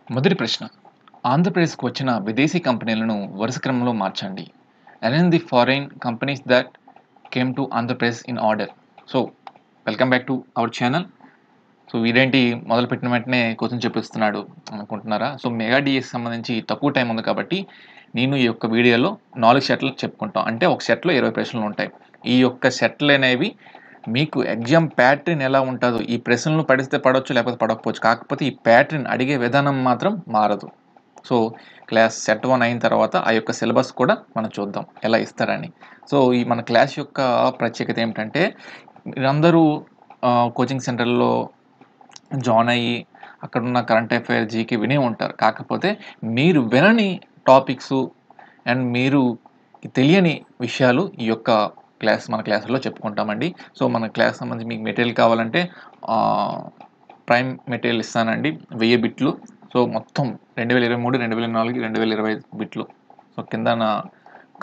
మొదటి ప్రశ్న. ఆంధ్రప్రదేశ్‌కు వచ్చిన విదేశీ కంపెనీలను వరుస క్రమంలో మార్చండి. Arrange the foreign companies that came to Andhra Pradesh in order. So, welcome back to our channel. So, వీడేంటి మొదలుపెట్టిన వెంటనే క్వెషన్ చెప్పిస్తున్నాడు అనుకుంటున్నారా? సో, మెగా డీఎస్‌కి సంబంధించి తక్కువ టైం ఉంది కాబట్టి, నేను ఈ యొక్క వీడియోలో 4 సెట్లు చెప్పుకుంటాం. అంటే ఒక సెట్‌లో 20 ప్రశ్నలుంటాయి. ఈ యొక్క సెట్లనేవి మీకు ఎగ్జామ్ ప్యాటర్న్ ఎలా ఉంటదో, ఈ ప్రశ్నలు పడిస్తే పడొచ్చు, లేకపోతే పడకపోవచ్చు. కాకపోతే ఈ ప్యాటర్న్ అడిగే విధానం మాత్రం మారదు. సో, క్లాస్ సెట్ 1 అయిన తర్వాత ఆ యొక్క సిలబస్ కూడా మనం చూద్దాం ఎలా ఇస్తారని. సో, ఈ మన క్లాస్ యొక్క ప్రత్యేకత ఏమిటంటే, మీరందరూ కోచింగ్ సెంటర్‌లో జాయిన్ అయ్యి, అక్కడున్న కరెంట్ అఫైర్, జీకే వినే ఉంటారు. కాకపోతే మీరు వినని టాపిక్సు అండ్ మీరు తెలియని విషయాలు ఈ యొక్క మన క్లాసులో చెప్పుకుంటామండి. సో, మన క్లాస్ సంబంధించి మీకు మెటీరియల్ కావాలంటే ప్రైమ్ మెటీరియల్ ఇస్తానండి. 1000 బిట్లు. సో, మొత్తం 2023, 2024, 2025 బిట్లు. సో, కింద నా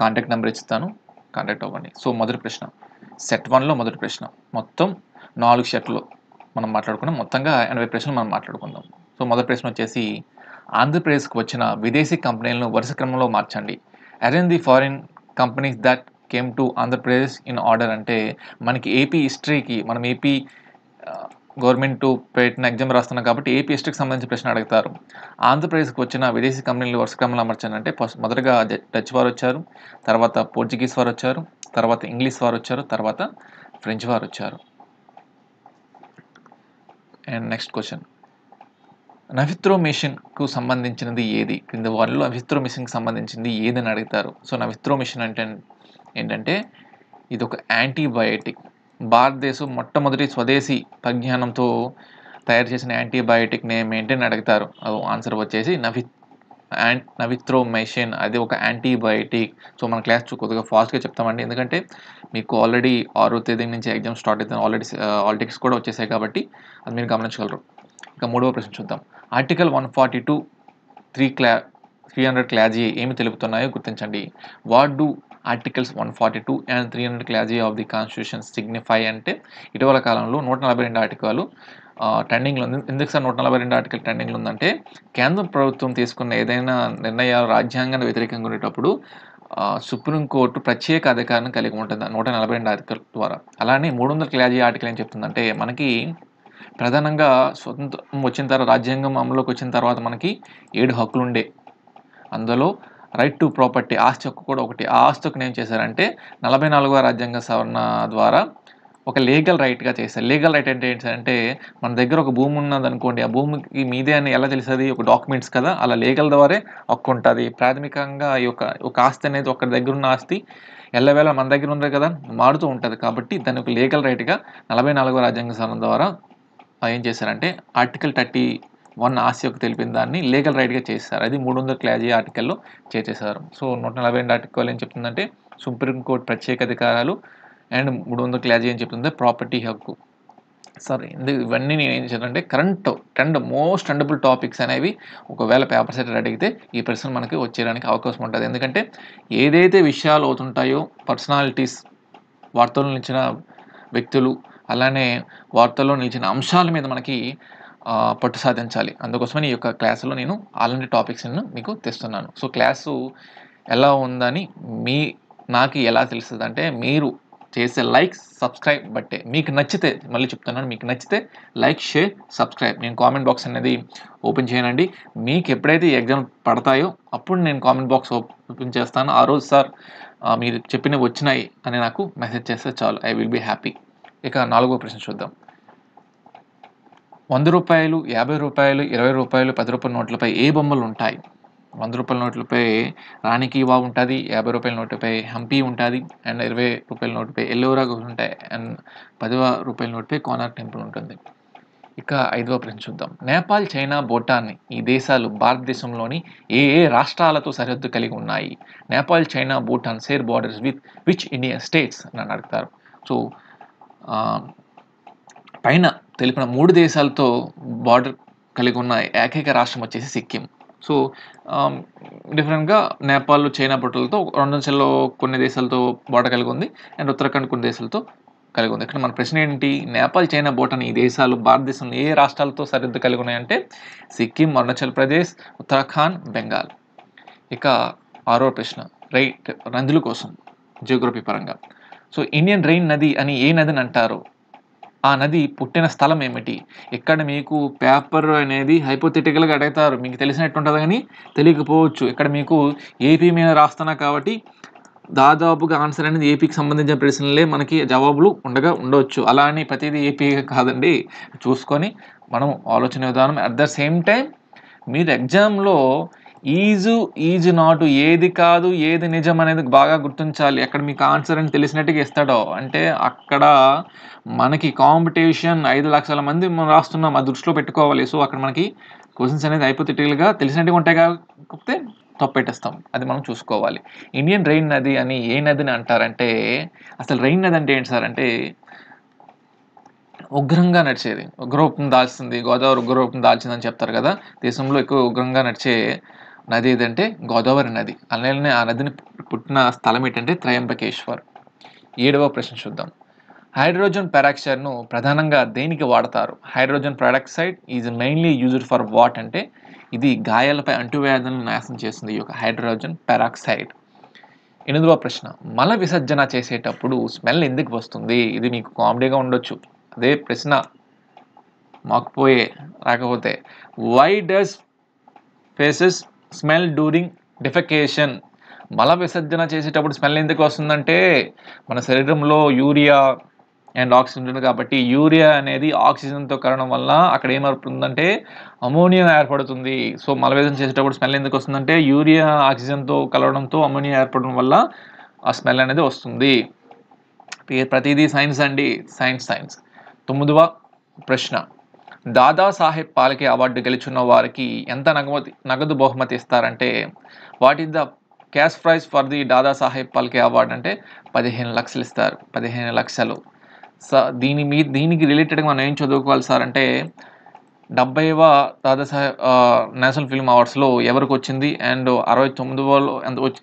కాంటాక్ట్ నెంబర్ ఇస్తాను. కాంటాక్ట్ అవ్వండి. సో, మొదటి ప్రశ్న. సెట్ 1లో మొదటి ప్రశ్న. మొత్తం 4 సెట్లు మనం మాట్లాడుకున్నాం. మొత్తంగా 80 ప్రశ్నలు మనం మాట్లాడుకుందాం. సో, మొదటి ప్రశ్న వచ్చేసి, ఆంధ్రప్రదేశ్‌కు వచ్చిన విదేశీ కంపెనీలను వరుస క్రమంలో మార్చండి. Arrange the foreign companies that came to Andhra Pradesh in order అంటే, మనకి ఏపీ హిస్టరీకి మనం ఏపీ గవర్నమెంట్ పెట్టిన ఎగ్జామ్ రాస్తున్నాం కాబట్టి ఏపీ హిస్టరీకి సంబంధించిన ప్రశ్న అడుగుతారు. ఆంధ్రప్రదేశ్‌కి వచ్చిన విదేశీ కంపెనీలు వరుస క్రమంలో అమర్చానంటే మొదటగా డచ్ వారు వచ్చారు, తర్వాత పోర్చుగీస్ వారు వచ్చారు, తర్వాత ఇంగ్లీష్ వారు వచ్చారు, తర్వాత ఫ్రెంచ్ వారు వచ్చారు. And next question. నవిత్రోమిషన్‌కు సంబంధించినది ఏది? క్రింద వారిలో నవిత్రోమిషన్‌కి సంబంధించింది ఏదని అడుగుతారు. సో, నవిత్రోమిషన్ అంటే ఏంటంటే, ఇదొక యాంటీబయోటిక్. భారతదేశం మొట్టమొదటి స్వదేశీ పరిజ్ఞానంతో తయారు చేసిన యాంటీబయోటిక్ నేమ్ ఏంటి అని అడుగుతారు. ఆన్సర్ వచ్చేసి నవిత్రోమైసిన్. అది ఒక యాంటీబయోటిక్. సో, మన క్లాస్ కొద్దిగా ఫాస్ట్‌గా చెప్తామండి. ఎందుకంటే మీకు ఆల్రెడీ 6వ తేదీ నుంచి ఎగ్జామ్ స్టార్ట్ అవుతుంది. ఆల్రెడీ హాల్ టికెట్స్ కూడా వచ్చేసాయి కాబట్టి అది మీరు గమనించగలరు. ఇక మూడవ ప్రశ్న చూద్దాం. ఆర్టికల్ 142, 300 క్లాజ్ ఏ ఏమి తెలుపుతున్నాయో గుర్తించండి. What do articles 142 and 300 clause A of the constitution signify అంటే, ఇటీవల కాలంలో 142 ఆర్టికల్ ట్రెండింగ్‌లో ఉంది. ఎందుకు సార్ 142 ఆర్టికల్ ట్రెండింగ్‌లో ఉందంటే, కేంద్ర ప్రభుత్వం తీసుకున్న ఏదైనా నిర్ణయాలు రాజ్యాంగానికి వ్యతిరేకంగా ఉండేటప్పుడు సుప్రీం కోర్టు ప్రత్యేక అధికారాన్ని కలిగి ఉంటుంది 142 ఆర్టికల్ ద్వారా. అలానే 300 క్లాజ్ ఏ ఆర్టికల్ ఏం చెప్తుందంటే, మనకి ప్రధానంగా స్వతంత్రం వచ్చిన తర్వాత, రాజ్యాంగం అమలులోకి వచ్చిన తర్వాత మనకి 7 హక్కులుండే. అందులో రైట్ టు ప్రాపర్టీ, ఆస్తి హక్కు కూడా ఒకటి. ఆ ఆస్తి హక్కుని ఏం చేశారంటే 44వ రాజ్యాంగ సవరణ ద్వారా ఒక లీగల్ రైట్‌గా చేశారు. లీగల్ రైట్ అంటే ఏంటంటే, మన దగ్గర ఒక భూమి ఉన్నదనుకోండి, ఆ భూమికి మీదే అని ఎలా తెలుస్తది? ఒక డాక్యుమెంట్స్ కదా! అలా లీగల్ ద్వారే హక్కు ఉంటది. ప్రాథమికంగా ఈ ఒక ఆస్తి అనేది ఒకరి దగ్గర ఉన్న ఆస్తి ఎల్లవేళలా మన దగ్గర ఉంది కదా! మారుతూ ఉంటది. కాబట్టి దాన్ని ఒక లీగల్ రైట్‌గా 44వ రాజ్యాంగ సవరణ ద్వారా ఏం చేశారంటే, ఆర్టికల్ 31 ఆస్తి హక్కు తెలిపిన దాన్ని లీగల్ రైట్‌గా చేసేసారు. అది 300 క్లాజ్ ఏ ఆర్టికల్‌లో చేర్చేశారు. సో, 142 ఆర్టికల్ ఏం చెప్తుందంటే, సుప్రీం కోర్ట్ ప్రత్యేక అధికారాలు అండ్ 300 క్లాజ్ ఏ ఏం చెప్తుందంటే ప్రాపర్టీ హక్కు. సరే, ఇవన్నీ నేను ఏం చేశానంటే మోస్ట్ ట్రెండబుల్ టాపిక్స్ అనేవి ఒకవేళ పేపర్ సెట్టర్ అడిగితే ఈ ప్రశ్నలు మనకి వచ్చేయడానికి అవకాశం ఉంటది. ఎందుకంటే ఏదైతే విషయాలు అవుతుంటాయో పర్సనాలిటీస్, వార్తల్లో నిలిచిన వ్యక్తులు, అలానే వార్తల్లో నిలిచిన అంశాల మీద మనకి పట్టు సాధించాలి. అందుకోసమని ఈ యొక్క క్లాస్‌లో నేను అలాంటి టాపిక్స్‌ను మీకు తెస్తున్నాను. సో, క్లాసు ఎలా ఉందని నాకు ఎలా తెలుస్తదంటే, మీరు చేసే లైక్, సబ్స్క్రైబ్ బట్టే. మీకు నచ్చితే, మళ్ళీ చెప్తున్నాను, మీకు నచ్చితే లైక్, షేర్, సబ్స్క్రైబ్. నేను కామెంట్ బాక్స్ అనేది ఓపెన్ చేయనండి. మీకు ఎప్పుడైతే ఈ ఎగ్జామ్ పడతాయో అప్పుడు నేను కామెంట్ బాక్స్ ఓపెన్ చేస్తాను. ఆ రోజు సార్ మీరు చెప్పినవి వచ్చినాయి అని నాకు మెసేజ్ చేస్తే చాలు. I will be happy. ఇక 4వ ప్రశ్న చూద్దాం. రూ. 100, రూ. 50, రూ. 20, రూ. 10 నోట్లపై ఏ బొమ్మలు ఉంటాయి? రూ. 100 నోట్లపై రాణి కీ వావ్ ఉంటది. రూ. 50 నోటుపై హంపి ఉంటది. అండ్ రూ. 20 నోటుపై ఎల్లోరా గుహ ఉంటాయి. అండ్ రూ. 10 నోటుపై కోనార్క్ టెంపుల్ ఉంటుంది. ఇక 5వ ప్రశ్న చూద్దాం. నేపాల్, చైనా, భూటాన్ ఈ దేశాలు భారతదేశంలోని ఏ రాష్ట్రాలతో సరిహద్దు కలిగి ఉన్నాయి? Nepal, China, Bhutan share borders with which Indian states అని అడుగుతారు. సో, పైన తెలిపిన 3 దేశాలతో బార్డర్ కలిగి ఉన్న ఏకైక రాష్ట్రం వచ్చేసి సిక్కిం. సో, డిఫరెంట్‌గా నేపాల్, చైనా, భూటాన్‌లతో 2 దేశాల్లో కొన్ని దేశాలతో బార్డర్ కలిగి ఉంది. అండ్ ఉత్తరాఖండ్ కొన్ని దేశాలతో కలిగి ఉంది. ఇక్కడ మన ప్రశ్న ఏంటి? నేపాల్, చైనా, భూటాన్ ఈ దేశాలు భారతదేశంలో ఏ రాష్ట్రాలతో సరిహద్దు కలిగి ఉన్నాయంటే సిక్కిం, అరుణాచల్ ప్రదేశ్, ఉత్తరాఖండ్, బెంగాల్. ఇక 6వ ప్రశ్న నదుల కోసం జియోగ్రఫీ పరంగా. సో ఇండియన్ రెయిన్ నది అని ఏ నదిని అంటారు? ఆ నది పుట్టిన స్థలం ఏమిటి? ఇక్కడ మీకు పేపర్ అనేది హైపోథెటికల్గా అడుగుతారు, మీకు తెలిసినట్టు ఉంటుంది కానీ తెలియకపోవచ్చు. ఇక్కడ మీకు ఏపీ మీద రాస్తున్నా కాబట్టి దాదాపుగా ఆన్సర్ అనేది ఏపీకి సంబంధించిన ప్రశ్నలే మనకి జవాబులు ఉండవచ్చు. అలా అని ప్రతిదీ ఏపీ కాదండి, చూసుకొని మనం ఆలోచన విధానం. అట్ ద సేమ్ టైం మీరు ఎగ్జామ్లో ఈజ్ నాట్, ఏది కాదు ఏది నిజం అనేది బాగా గుర్తించాలి. అక్కడ మీకు ఆన్సర్ అని తెలిసినట్టుగా ఇస్తాడో అంటే అక్కడ మనకి కాంపిటీషన్ 5 లక్షల మంది మనం రాస్తున్నాం, అది దృష్టిలో పెట్టుకోవాలి. సో అక్కడ మనకి క్వశ్చన్స్ అనేది హైపోథెటికల్గా తెలిసినట్టుగా ఉంటాయి, కాకపోతే తప్పెట్టేస్తాం, అది మనం చూసుకోవాలి. ఇండియన్ రెయిన్ నది అని ఏ నదిని అంటారంటే, అసలు రెయిన్ నది అంటే ఏంటి సార్ అంటే ఉగ్రంగా నడిచేది, ఉగ్రరూపం దాల్చింది, గోదావరి ఉగ్రరూపం దాల్చిందని చెప్తారు కదా. దేశంలో ఎక్కువ ఉగ్రంగా నడిచే నది ఏదంటే గోదావరి నది. అలానే ఆ నదిని పుట్టిన స్థలం ఏంటంటే త్రయంబకేశ్వర్. 7వ ప్రశ్న చూద్దాం. హైడ్రోజన్ పెరాక్సైడ్ను ప్రధానంగా దేనికి వాడతారు? Hydrogen peroxide is mainly used for what అంటే ఇది గాయాలపై అంటువ్యాధులను నాశనం చేస్తుంది, ఈ యొక్క హైడ్రోజన్ పెరాక్సైడ్. 8వ ప్రశ్న. మల విసర్జన చేసేటప్పుడు స్మెల్ ఎందుకు వస్తుంది? ఇది మీకు కామెడీగా ఉండొచ్చు, అదే ప్రశ్న మాకుపోయే రాకపోతే. Why does faeces smell during defecation? మల విసర్జన చేసేటప్పుడు స్మెల్ ఎందుకు వస్తుందంటే మన శరీరంలో యూరియా అండ్ ఆక్సిజన్ ఉంటుంది కాబట్టి యూరియా అనేది ఆక్సిజన్తో కలవడం వల్ల అక్కడ ఏమవుతుందంటే అమోనియా ఏర్పడుతుంది. సో మల విసర్జన చేసేటప్పుడు స్మెల్ ఎందుకు వస్తుందంటే యూరియా ఆక్సిజన్తో కలవడంతో అమోనియా ఏర్పడడం వల్ల ఆ స్మెల్ అనేది వస్తుంది. ప్రతిదీ సైన్స్ అండి, సైన్స్. 9వ ప్రశ్న. దాదాసాహెబ్ పాల్కే అవార్డు గెలుచున్న వారికి ఎంత నగదు బహుమతి ఇస్తారంటే what is the cash prize for the Dadasaheb Phalke award అంటే 15 లక్షలు ఇస్తారు, 15 లక్షలు. దీనికి రిలేటెడ్గా మనం ఏం చదువుకోవాలి సార్ అంటే 70వ దాదాసాహెబ్ నేషనల్ ఫిల్మ్ అవార్డ్స్లో ఎవరికి వచ్చింది, అండ్ 69లో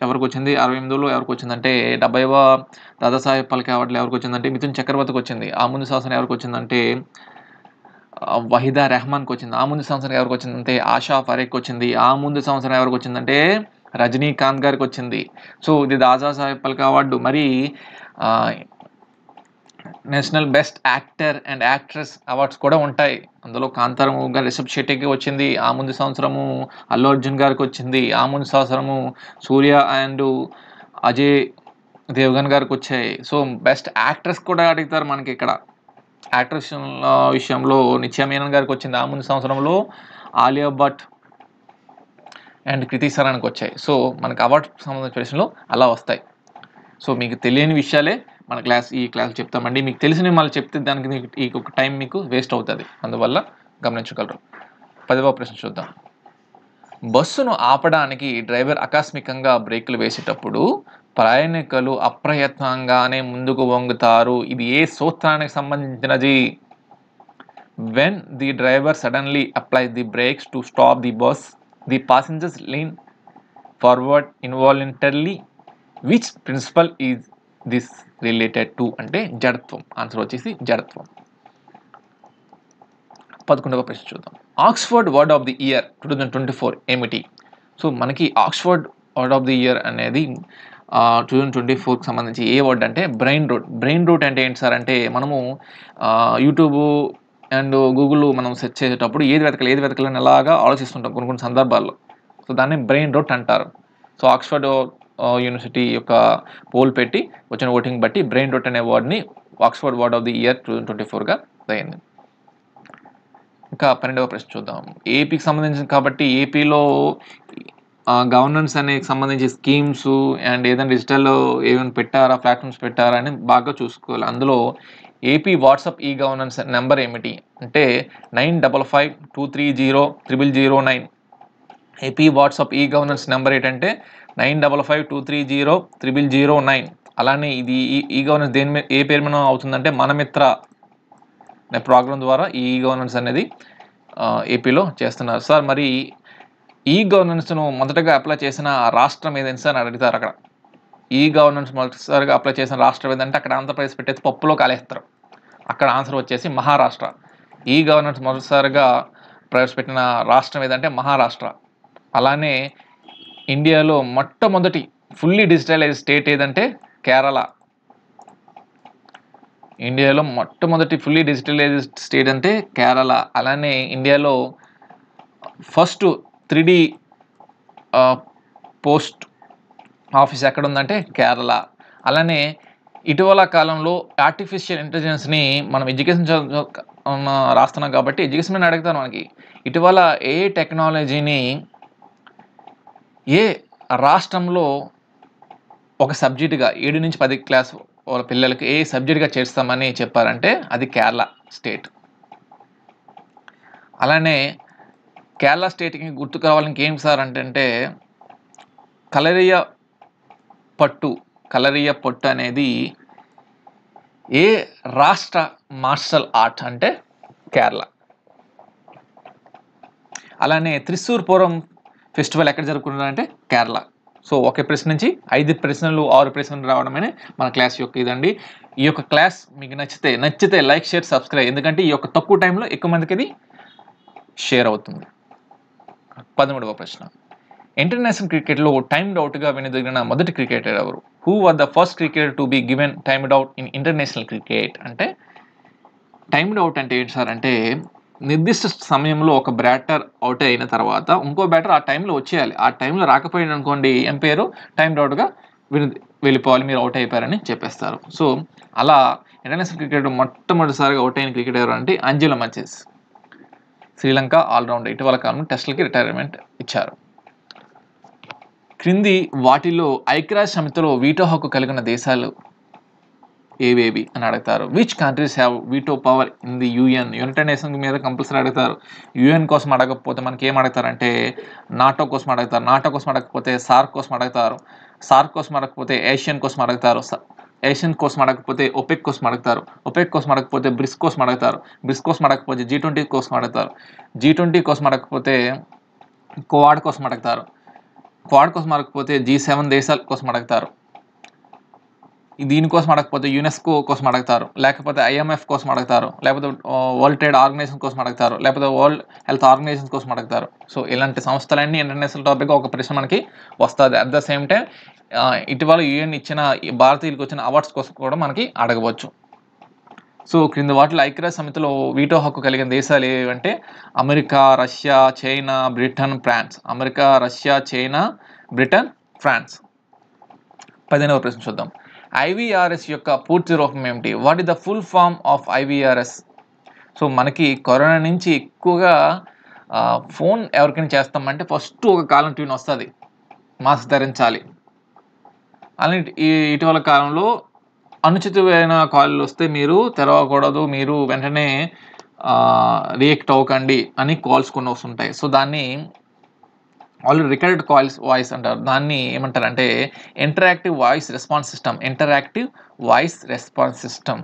ఎవరికి వచ్చింది, 68లో ఎవరికి వచ్చిందంటే 70వ దాదాసాహెబ్ పాల్కే అవార్డులో ఎవరికి వచ్చిందంటే మిథున్ చక్రవర్తికి వచ్చింది. ఆ ముందు సంవత్సరం ఎవరికి వచ్చిందంటే వహీదా రెహమాన్కి వచ్చింది. ఆ ముందు సంవత్సరం ఎవరికి వచ్చిందంటే ఆషా ఫరేఖ్కి వచ్చింది. ఆ ముందు సంవత్సరం ఎవరికి వచ్చిందంటే రజనీకాంత్ గారికి వచ్చింది. సో ఇది దాదాసాహెబ్ పాల్కే అవార్డు. మరి national best actor and actress awards కూడా ఉంటాయి. అందులో కాంతారం గారు రిషబ్ శెట్టికి వచ్చింది, ఆ ముందు సంవత్సరము అల్లు అర్జున్ గారికి వచ్చింది, ఆ ముందు సంవత్సరము సూర్య అండ్ అజయ్ దేవగన్ గారికి వచ్చాయి. సో బెస్ట్ యాక్ట్రెస్ కూడా అడుగుతారు మనకి ఇక్కడ. యాక్ట్రెస్ విషయంలో నిత్యా మేనన్ గారికి వచ్చింది, ఆ ముందు సంవత్సరంలో ఆలియా భట్ అండ్ కృతి సరానికి వచ్చాయి. సో మనకి అవార్డు సంబంధించిన ప్రశ్నలు అలా వస్తాయి. సో మీకు తెలియని విషయాలే మన ఈ క్లాస్ చెప్తామండి. మీకు తెలిసిన మళ్ళీ చెప్తే దానికి ఈ ఒక టైం మీకు వేస్ట్ అవుతుంది, అందువల్ల గమనించగలరు. 10వ ప్రశ్న చూద్దాం. బస్సును ఆపడానికి డ్రైవర్ ఆకస్మికంగా బ్రేకులు వేసేటప్పుడు ప్రయాణికులు అప్రయత్నంగానే ముందుకు వంగుతారు. ఇది ఏ సూత్రానికి సంబంధించినది? When the driver suddenly applies the brakes to stop the bus, ది passengers lean forward involuntarily. Which principle is this related to అంటే జడత్వం. ఆన్సర్ వచ్చేసి జడత్వం. 11వ ప్రశ్న చూద్దాం. Oxford word of the year 2024 ఏమిటి? సో మనకి Oxford word of the year అనేది 2024కి సంబంధించి ఏ వర్డ్ అంటే బ్రెయిన్ రూట్. బ్రెయిన్ రూట్ అంటే ఏంటి సార్ అంటే మనము యూట్యూబ్ అండ్ గూగుల్ మనం సెర్చ్ చేసేటప్పుడు ఏది వెతకాలని అలాగా ఆలోచిస్తుంటాం కొన్ని సందర్భాల్లో. సో దాన్ని బ్రెయిన్ రూట్ అంటారు. సో ఆక్స్ఫర్డ్ యూనివర్సిటీ యొక్క పోల్ పెట్టి వచ్చిన ఓటింగ్ బట్టి బ్రెయిన్ రూట్ అనే వర్డ్ని Oxford word of the year 2024గా అయింది. ఇంకా 12వ ప్రశ్న చూద్దాం. ఏపీకి సంబంధించింది కాబట్టి ఏపీలో గవర్నెన్స్ అనేది సంబంధించి స్కీమ్స్ అండ్ ఏదైనా డిజిటల్ ఏమైనా పెట్టారా, ప్లాట్ఫామ్స్ పెట్టారా అని బాగా చూసుకోవాలి. అందులో AP WhatsApp e governance number ఏమిటి అంటే 9552300009. AP WhatsApp e governance number ఏంటంటే 9552300009. అలానే ఇది ఈ గవర్నెన్స్ దేని మీద ఏ పేరు మీద అవుతుందంటే మనమిత్ర అనే ప్రోగ్రామ్ ద్వారా ఈ గవర్నెన్స్ అనేది ఏపీలో చేస్తున్నారు. సార్ మరి ఈ గవర్నెన్స్ను మొదటగా అప్లై చేసిన రాష్ట్రం ఏదైనా సార్ అని అడుగుతారు అక్కడ. ఈ గవర్నెన్స్ మొదటిసారిగా అప్లై చేసిన రాష్ట్రం ఏదంటే అక్కడ ఆంధ్రప్రదేశ్ పెట్టేసి పప్పులో కాలేస్తారు. అక్కడ ఆన్సర్ వచ్చేసి మహారాష్ట్ర. ఈ గవర్నెన్స్ మొదటిసారిగా ప్రవేశపెట్టిన రాష్ట్రం ఏదంటే మహారాష్ట్ర. అలానే ఇండియాలో మొట్టమొదటి ఫుల్లీ డిజిటలైజ్ స్టేట్ ఏదంటే కేరళ. ఇండియాలో మొట్టమొదటి ఫుల్లీ డిజిటలైజ్డ్ స్టేట్ అంటే కేరళ. అలానే ఇండియాలో ఫస్ట్ 3D పోస్ట్ ఆఫీస్ ఎక్కడ ఉందంటే కేరళ. అలానే ఇటీవల కాలంలో ఆర్టిఫిషియల్ ఇంటెలిజెన్స్ని మనం ఎడ్యుకేషన్ రాస్తున్నాం కాబట్టి ఎడ్యుకేషన్ మీద అడుగుతారు మనకి. ఇటీవల ఏ టెక్నాలజీని ఏ రాష్ట్రంలో ఒక సబ్జెక్టుగా 7 నుంచి 10 క్లాస్ వాళ్ళ పిల్లలకి ఏ సబ్జెక్టుగా చేస్తామని చెప్పారంటే అది కేరళ స్టేట్. అలానే కేరళ స్టేట్కి గుర్తు కావాలి ఇంకేం సార్ అంటే కలరియ పట్టు అనేది ఏ రాష్ట్ర మార్షల్ ఆర్ట్ అంటే కేరళ. అలానే త్రిశూర్ పూరం ఫెస్టివల్ ఎక్కడ జరుపుకుంటారంటే కేరళ. సో ఒక ప్రశ్న నుంచి 5 ప్రశ్నలు 6 ప్రశ్నలు రావడమే మన క్లాస్ యొక్క ఇదండి. ఈ యొక్క క్లాస్ మీకు నచ్చితే లైక్, షేర్, సబ్స్క్రైబ్. ఎందుకంటే ఈ యొక్క తక్కువ టైంలో ఎక్కువ మందికి ఇది షేర్ అవుతుంది. 13వ ప్రశ్న, ఇంటర్నేషనల్ క్రికెట్లో టైమ్డ్ అవుట్గా వెనుదిరిగిన మొదటి క్రికెటర్ ఎవరు? Who was the first cricketer to be given timed out in international cricket? అంటే టైమ్డ్ అవుట్ అంటే ఏంటి సార్ అంటే నిర్దిష్ట సమయంలో ఒక బ్యాటర్ అవుట్ అయిన తర్వాత ఇంకో బ్యాటర్ ఆ టైంలో వచ్చేయాలి. ఆ టైంలో రాకపోయింది అనుకోండి ఏం పేరు టైమ్డ్ అవుట్గా వెళ్ళిపోవాలి, మీరు అవుట్ అయిపోయారని చెప్పేస్తారు. సో అలా ఇంటర్నేషనల్ క్రికెట్ మొట్టమొదటిసారిగా అవుట్ అయిన క్రికెట్ ఎవరు అంటే అంజెలో మచెస్, శ్రీలంక ఆల్రౌండర్. ఇటీవల కాలంలో టెస్టులకి రిటైర్మెంట్ ఇచ్చారు. క్రింది వాటిలో ఐక్యరాజ్య సమితిలో వీటో హక్కు కలిగిన దేశాలు ఏవేవి అని అడుగుతారు. Which countries have veto power in the UN? United nations మీద కంపల్సరీ అడుగుతారు. యూఎన్ కోసం అడగకపోతే మనకి ఏం అడుగుతారంటే నాటో కోసం అడుగుతారు. నాటో కోసం అడగకపోతే సార్క్ కోసం అడుగుతారు. సార్క్ కోసం అడగకపోతే ఏషియన్ కోసం అడుగుతారు. ఏషియన్ కోసం అడగకపోతే ఒపెక్ కోసం అడుగుతారు. ఒపెక్ కోసం అడగకపోతే బ్రిక్స్ కోసం అడుగుతారు. బ్రిక్స్ కోసం అడగకపోతే G20 కోసం అడుగుతారు. G20 కోసం అడగకపోతే క్వాడ్ కోసం అడుగుతారు. క్వాడ్ కోసం అడగకపోతే G7 దేశాల కోసం అడుగుతారు. దీనికోసం అడగకపోతే యునెస్కో కోసం అడుగుతారు, లేకపోతే IMF కోసం అడుగుతారు, లేకపోతే వరల్డ్ ట్రేడ్ ఆర్గనైజేషన్ కోసం అడుగుతారు, లేకపోతే వరల్డ్ హెల్త్ ఆర్గనైజేషన్ కోసం అడుగుతారు. సో ఇలాంటి సంస్థలన్నీ ఇంటర్నేషనల్ టాపిక్ ఒక ప్రశ్న మనకి వస్తుంది. అట్ ద సేమ్ టైం ఇటీవల యూఎన్ ఇచ్చిన భారతీయులకు వచ్చిన అవార్డ్స్ కోసం కూడా మనకి అడగవచ్చు. సో క్రింది వాటిలో ఐక్యరాజ్య సమితిలో వీటో హక్కు కలిగిన దేశాలు ఏవంటే America, Russia, China, Britain, France. America, Russia, China, Britain, France. 15వ ప్రశ్న చూద్దాం. IVRS యొక్క పూర్తి రూపం ఏమిటి? What is the full form of IVRS? So మనకి కరోనా నుంచి ఎక్కువగా ఫోన్ ఎవరికైనా చేస్తామంటే ఫస్ట్ ఒక కాలం ట్యూన్ వస్తుంది, మాస్క్ ధరించాలి. అలానే ఇటీవల కాలంలో అనుచితమైన కాల్లు వస్తే మీరు తెరవకూడదు, మీరు వెంటనే రియాక్ట్ అవ్వకండి అని కాల్స్ కొన్ని వస్తుంటాయి. సో దాన్ని ఆల్రెడీ రికార్డెడ్ కాల్స్ వాయిస్ అంటారు. దాన్ని ఏమంటారంటే interactive voice response system.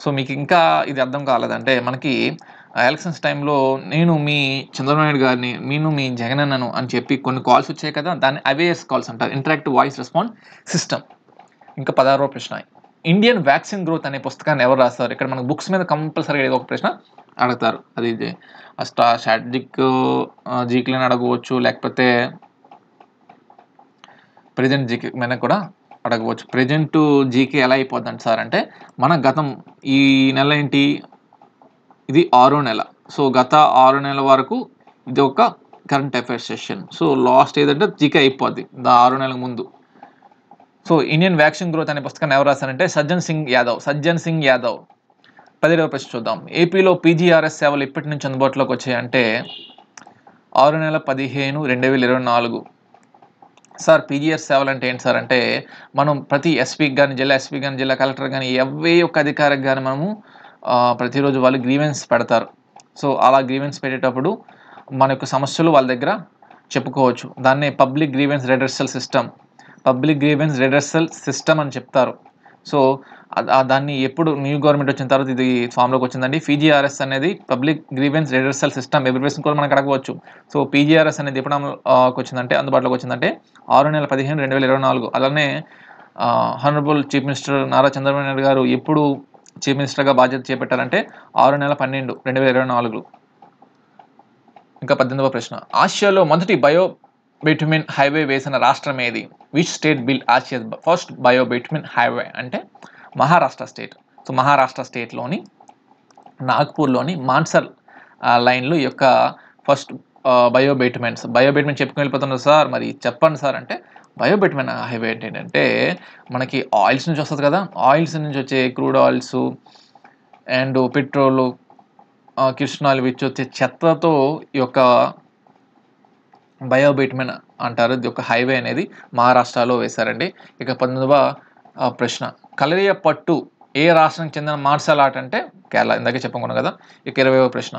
So మీకు ఇంకా ఇది అర్థం కాలేదంటే మనకి ఎలక్షన్స్ టైంలో నేను మీ చంద్రబాబు నాయుడు గారిని, నేను మీ జగన్ అన్నను అని చెప్పి కొన్ని కాల్స్ వచ్చాయి కదా, దాన్ని IVRS కాల్స్ అంటారు, ఇంటరాక్టివ్ వాయిస్ రెస్పాన్స్ సిస్టమ్. ఇంకా 16వ ప్రశ్న, ఇండియన్ వ్యాక్సిన్ గ్రోత్ అనే పుస్తకాన్ని ఎవరు రాస్తారు? ఇక్కడ మనకు బుక్స్ మీద కంపల్సరీగా ఏదో ఒక ప్రశ్న అడుగుతారు. అది స్ట్రాటజిక్ జీకేని అడగవచ్చు, లేకపోతే ప్రెజెంట్ జీకే మీద కూడా అడగవచ్చు. ప్రెజెంట్ జీకే ఎలా అయిపోద్దండి సార్ అంటే మన గతం ఈ నెల ఏంటి, ఇది 6వ నెల. సో గత 6 నెలల వరకు ఇది ఒక current affairs session. So last ఏదంటే జీకే అయిపోద్ది 6 నెలల ముందు. సో ఇండియన్ వ్యాక్సిన్ గ్రోత్ అనే పుస్తకాన్ని ఎవరు రాస్తారంటే సజ్జన్ సింగ్ యాదవ్. 17వ ప్రశ్న చూద్దాం. ఏపీలో PGRS సేవలు ఎప్పటి నుంచి అందుబాటులోకి వచ్చాయంటే 6/15/2024. సార్ PGRS సేవలు అంటే ఏంటి సార్ అంటే మనం ప్రతి ఎస్పీకి కానీ, జిల్లా ఎస్పీ కానీ, జిల్లా కలెక్టర్ కానీ, ఏ ఒక్క అధికారికి కానీ మనము ప్రతిరోజు వాళ్ళు గ్రీవెన్స్ పెడతారు. సో అలా గ్రీవెన్స్ పెట్టేటప్పుడు మన యొక్క సమస్యలు వాళ్ళ దగ్గర చెప్పుకోవచ్చు. దాన్నే పబ్లిక్ గ్రీవెన్స్ రెడ్రెసల్ సిస్టమ్ అని చెప్తారు. సో దాన్ని ఎప్పుడు న్యూ గవర్నమెంట్ వచ్చిన తర్వాత ఇది ఫామ్లోకి వచ్చిందండి. పీజీఆర్ఎస్ అనేది public grievance redressal system, abbreviation కూడా మనకు అడగవచ్చు. సో పీజీఆర్ఎస్ అనేది ఎప్పుడు వచ్చిందంటే అందుబాటులోకి వచ్చిందంటే 6/15/2024. అలానే honourable chief minister Nara Chandrababu Naidu గారు ఎప్పుడు చీఫ్ మినిస్టర్గా బాధ్యత చేపట్టారంటే 6/12/2024. ఇంకా 18వ ప్రశ్న, ఆసియాలో మొదటి బయోబిటుమిన్ హైవే వేసిన రాష్ట్రం ఏది? Which state build Asia's first bio bitumen highway? అంటే మహారాష్ట్ర స్టేట్. సో మహారాష్ట్ర స్టేట్లోని నాగ్పూర్లోని మాన్సర్ లైన్లో ఈ యొక్క ఫస్ట్ బయోబిటుమిన్ చెప్పుకుని వెళ్ళిపోతున్నారు సార్, మరి చెప్పండి సార్ అంటే బయోబిటుమిన్ హైవే ఏంటంటే మనకి ఆయిల్స్ నుంచి వస్తుంది కదా, ఆయిల్స్ నుంచి వచ్చే క్రూడ్ ఆయిల్స్ అండ్ పెట్రోలు, కిరసనాయిల్ విచ్ వచ్చే చెత్తతో ఈ యొక్క బయోబిటుమిన్ అంటారు. ఇది ఒక హైవే అనేది మహారాష్ట్రలో వేశారండి. ఇక 19వ ప్రశ్న, కలరియ పట్టు ఏ రాష్ట్రానికి చెందిన మార్షల్ ఆర్ట్ అంటే కేరళ, ఇందాకే చెప్పుకున్నాం కదా. ఇక 20వ ప్రశ్న,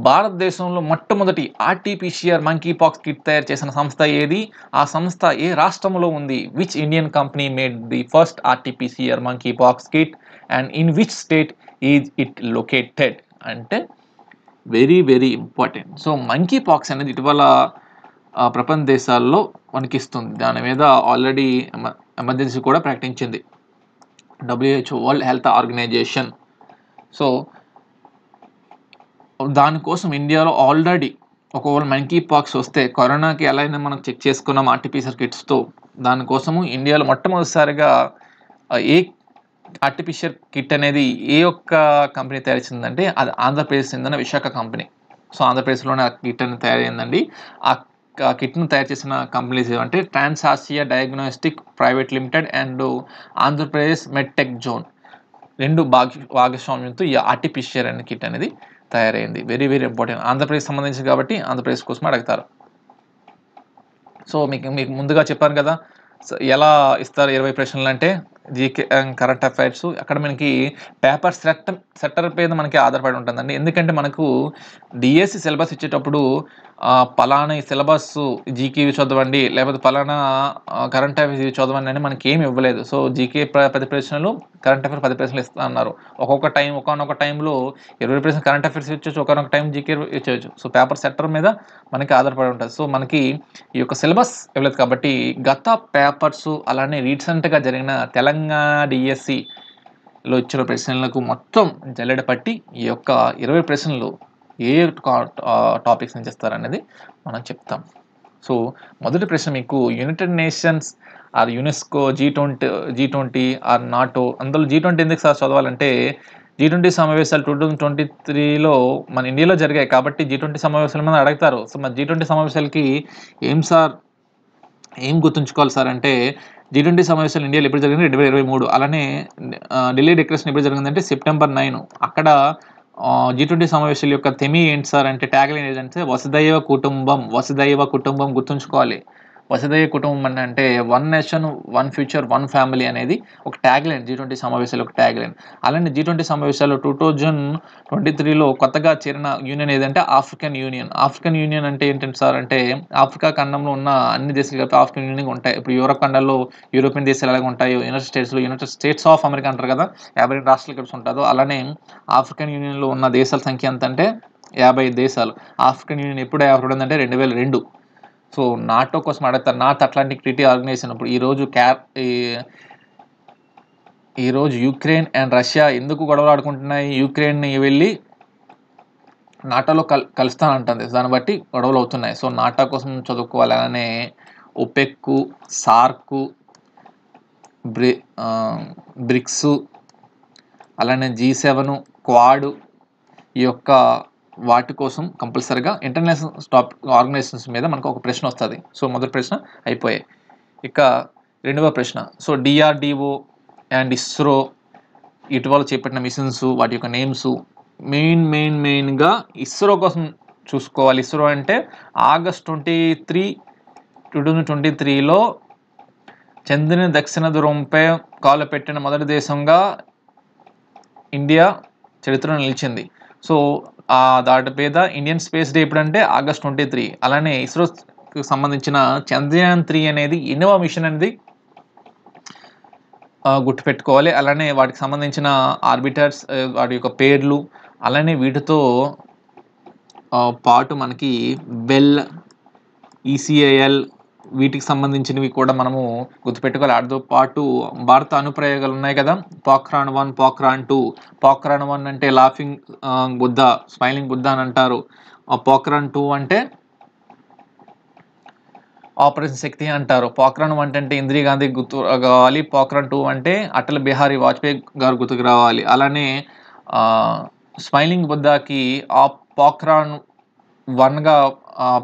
భారతదేశంలో మొట్టమొదటి ఆర్టీపీసీఆర్ మంకీ పాక్స్ కిట్ తయారు చేసిన సంస్థ ఏది? ఆ సంస్థ ఏ రాష్ట్రంలో ఉంది? Which Indian company made the first RTPCR monkeypox kit and in which state is it located? అంటే very very important. So monkeypox అనేది ఇటీవల ప్రపంచ దేశాల్లో వణికిస్తుంది. దాని మీద ఆల్రెడీ ఎమర్జెన్సీ కూడా ప్రకటించింది WHO, world health organization. So దానికోసం ఇండియాలో ఆల్రెడీ ఒకవేళ మంకీ పాక్స్ వస్తే కరోనాకి ఎలా అయినా మనం చెక్ చేసుకున్నాం ఆర్టీపీసీఆర్ కిట్స్తో. దానికోసము ఇండియాలో మొట్టమొదటిసారిగా ఏ ఆర్టిఫిషియల్ కిట్ అనేది ఏ ఒక్క కంపెనీ తయారు చేసిందంటే అది ఆంధ్రప్రదేశ్ చెందిన విశాఖ కంపెనీ. సో ఆంధ్రప్రదేశ్లోనే ఆ కిట్ అనేది తయారైందండి. ఆ కిట్ను తయారు చేసిన కంపెనీస్ ఏమంటే ట్రాన్స్ Asia diagnostic private limited and Andhra Pradesh medtech zone, రెండు భాగస్వామ్యంతో ఈ ఆర్టిఫిషియల్ అనే కిట్ అనేది తయారైంది. వెరీ వెరీ ఇంపార్టెంట్, ఆంధ్రప్రదేశ్ సంబంధించి కాబట్టి ఆంధ్రప్రదేశ్ కోసం అడుగుతారు. సో మీకు ముందుగా చెప్పాను కదా ఎలా ఇస్తారు 20 ప్రశ్నలు అంటే జీకే కరెంట్ అఫైర్స్. అక్కడ మనకి పేపర్ సెట్టర్ మీద మనకి ఆధారపడి ఉంటుందండి. ఎందుకంటే మనకు డిఎస్సి సిలబస్ ఇచ్చేటప్పుడు పలానా సిలబస్ జీకే చదవండి లేకపోతే పలానా కరెంట్ అఫైర్స్ చదవండి అని మనకి ఏమి ఇవ్వలేదు. సో జీకే 10 ప్రశ్నలు, కరెంట్ అఫైర్స్ 10 ప్రశ్నలు ఇస్తా అన్నారు. ఒకనొక టైంలో 20 ప్రశ్నలు కరెంట్ అఫైర్స్ ఇచ్చవచ్చు, ఒకనొక టైం జీకే ఇచ్చవచ్చు. సో పేపర్ సెట్టర్ మీద మనకి ఆధారపడి ఉంటుంది. సో మనకి ఈ యొక్క సిలబస్ ఇవ్వలేదు కాబట్టి గత పేపర్స్ అలానే రీసెంట్గా జరిగిన తెలంగాణ డిఎస్సిలో ఇచ్చిన ప్రశ్నలకు మొత్తం జల్లెడ పట్టి ఈ యొక్క 20 ప్రశ్నలు ఏ టాపిక్స్ నుంచి ఇస్తారనేది మనం చెప్తాం. సో మొదటి ప్రశ్న మీకు United Nations or UNESCO G20 or NATO. అందులో G20 ఎందుకు సార్ చదవాలంటే G20 సమావేశాలు 2023లో మన ఇండియాలో జరిగాయి కాబట్టి G20 సమావేశాల మీద అడుగుతారు. సో మరి G20 సమావేశాలకి ఏం గుర్తుంచుకోవాలి సార్ అంటే G20 సమావేశాలు ఇండియాలో ఎప్పుడు జరిగింది 2023. అలానే ఢిల్లీ డిక్లరేషన్ ఎప్పుడు జరిగిందంటే September 9. అక్కడ G20 సమావేశాల యొక్క థెమీ ఏంటి సార్ అంటే ట్యాగ్లైన్ ఏంటంటే వసుదైవ కుటుంబం గుర్తుంచుకోవాలి. వసుదైవ కుటుంబం అంటే one nation one future one family అనేది ఒక ట్యాగ్లైన్, G20 సమావేశాలు ఒక ట్యాగ్లైన్. అలానే G20 సమావేశాలు 2023లో కొత్తగా చేరిన యూనియన్ ఏదంటే ఆఫ్రికన్ యూనియన్ అంటే ఏంటంటే సార్ అంటే ఆఫ్రికా ఖండంలో ఉన్న అన్ని దేశాలు కలిపి ఆఫ్రికన్ యూనియన్ ఉంటాయి. ఇప్పుడు యూరోప్ ఖండాల్లో యూరోపియన్ దేశాలు ఎలాగ ఉంటాయో యునైటెడ్ స్టేట్స్ ఆఫ్ అమెరికా అంటారు కదా, 52 రాష్ట్రాలు కలిసి ఉంటుందో అలానే ఆఫ్రికన్ యూనియన్లో ఉన్న దేశాల సంఖ్య ఎంత అంటే 55 దేశాలు. ఆఫ్రికన్ యూనియన్ ఎప్పుడు ఏర్పడిందంటే 2002. సో నాటో కోసం అడుగుతారు. North Atlantic Treaty Organization. ఇప్పుడు ఈరోజు యుక్రెయిన్ అండ్ రష్యా ఎందుకు గొడవలు ఆడుకుంటున్నాయి? యుక్రెయిన్ని వెళ్ళి నాటోలో కలుస్తానంటుంది, దాన్ని బట్టి గొడవలు అవుతున్నాయి. సో నాటో కోసం చదువుకోవాలి. అలానే ఒపెక్, సార్క్, బ్రిక్స్, అలానే G7, క్వాడ్, ఈ యొక్క వాటి కోసం కంపల్సరీగా ఇంటర్నేషనల్ ఆర్గనైజేషన్స్ మీద మనకు ఒక ప్రశ్న వస్తుంది. సో మొదటి ప్రశ్న అయిపోయాయి. ఇక రెండవ ప్రశ్న, సో DRDO అండ్ ఇస్రో ఇటీవల చేపట్టిన మిషన్స్ వాటి యొక్క నేమ్స్. మెయిన్గా ఇస్రో కోసం చూసుకోవాలి. ఇస్రో అంటే August 23, 2023లో చంద్రుని దక్షిణ ధ్రువంపై కాలు పెట్టిన మొదటి దేశంగా ఇండియా చరిత్రలో నిలిచింది. సో దాటి మీద ఇండియన్ స్పేస్ డే ఎప్పుడంటే August 23. అలానే ఇస్రోకి సంబంధించిన చంద్రయాన్ 3 అనేది ఎన్నవ మిషన్ అనేది గుర్తుపెట్టుకోవాలి. అలానే వాటికి సంబంధించిన ఆర్బిటర్స్, వాటి యొక్క పేర్లు, అలానే వీటితో పాటు మనకి బెల్, ఈసీఐఎల్ వీటికి సంబంధించినవి కూడా మనము గుర్తుపెట్టుకోవాలి. వాటితో పాటు భారత అనుప్రయోగాలు ఉన్నాయి కదా, పోఖ్రాన్ 1, పోఖ్రాన్ 2. పోఖ్రాన్ 1 అంటే లాఫింగ్ బుద్ధ, స్మైలింగ్ బుద్ధ అని అంటారు. పోఖ్రాన్ 2 అంటే ఆపరేషన్ శక్తి అంటారు. పోఖ్రాన్ 1 అంటే ఇందిరా గాంధీ గుర్తు కావాలి. పోఖ్రాన్ 2 అంటే అటల్ బిహారీ వాజ్పేయి గారు గుర్తుకు రావాలి. అలానే స్మైలింగ్ బుద్ధకి ఆ పోఖ్రాన్ 1గా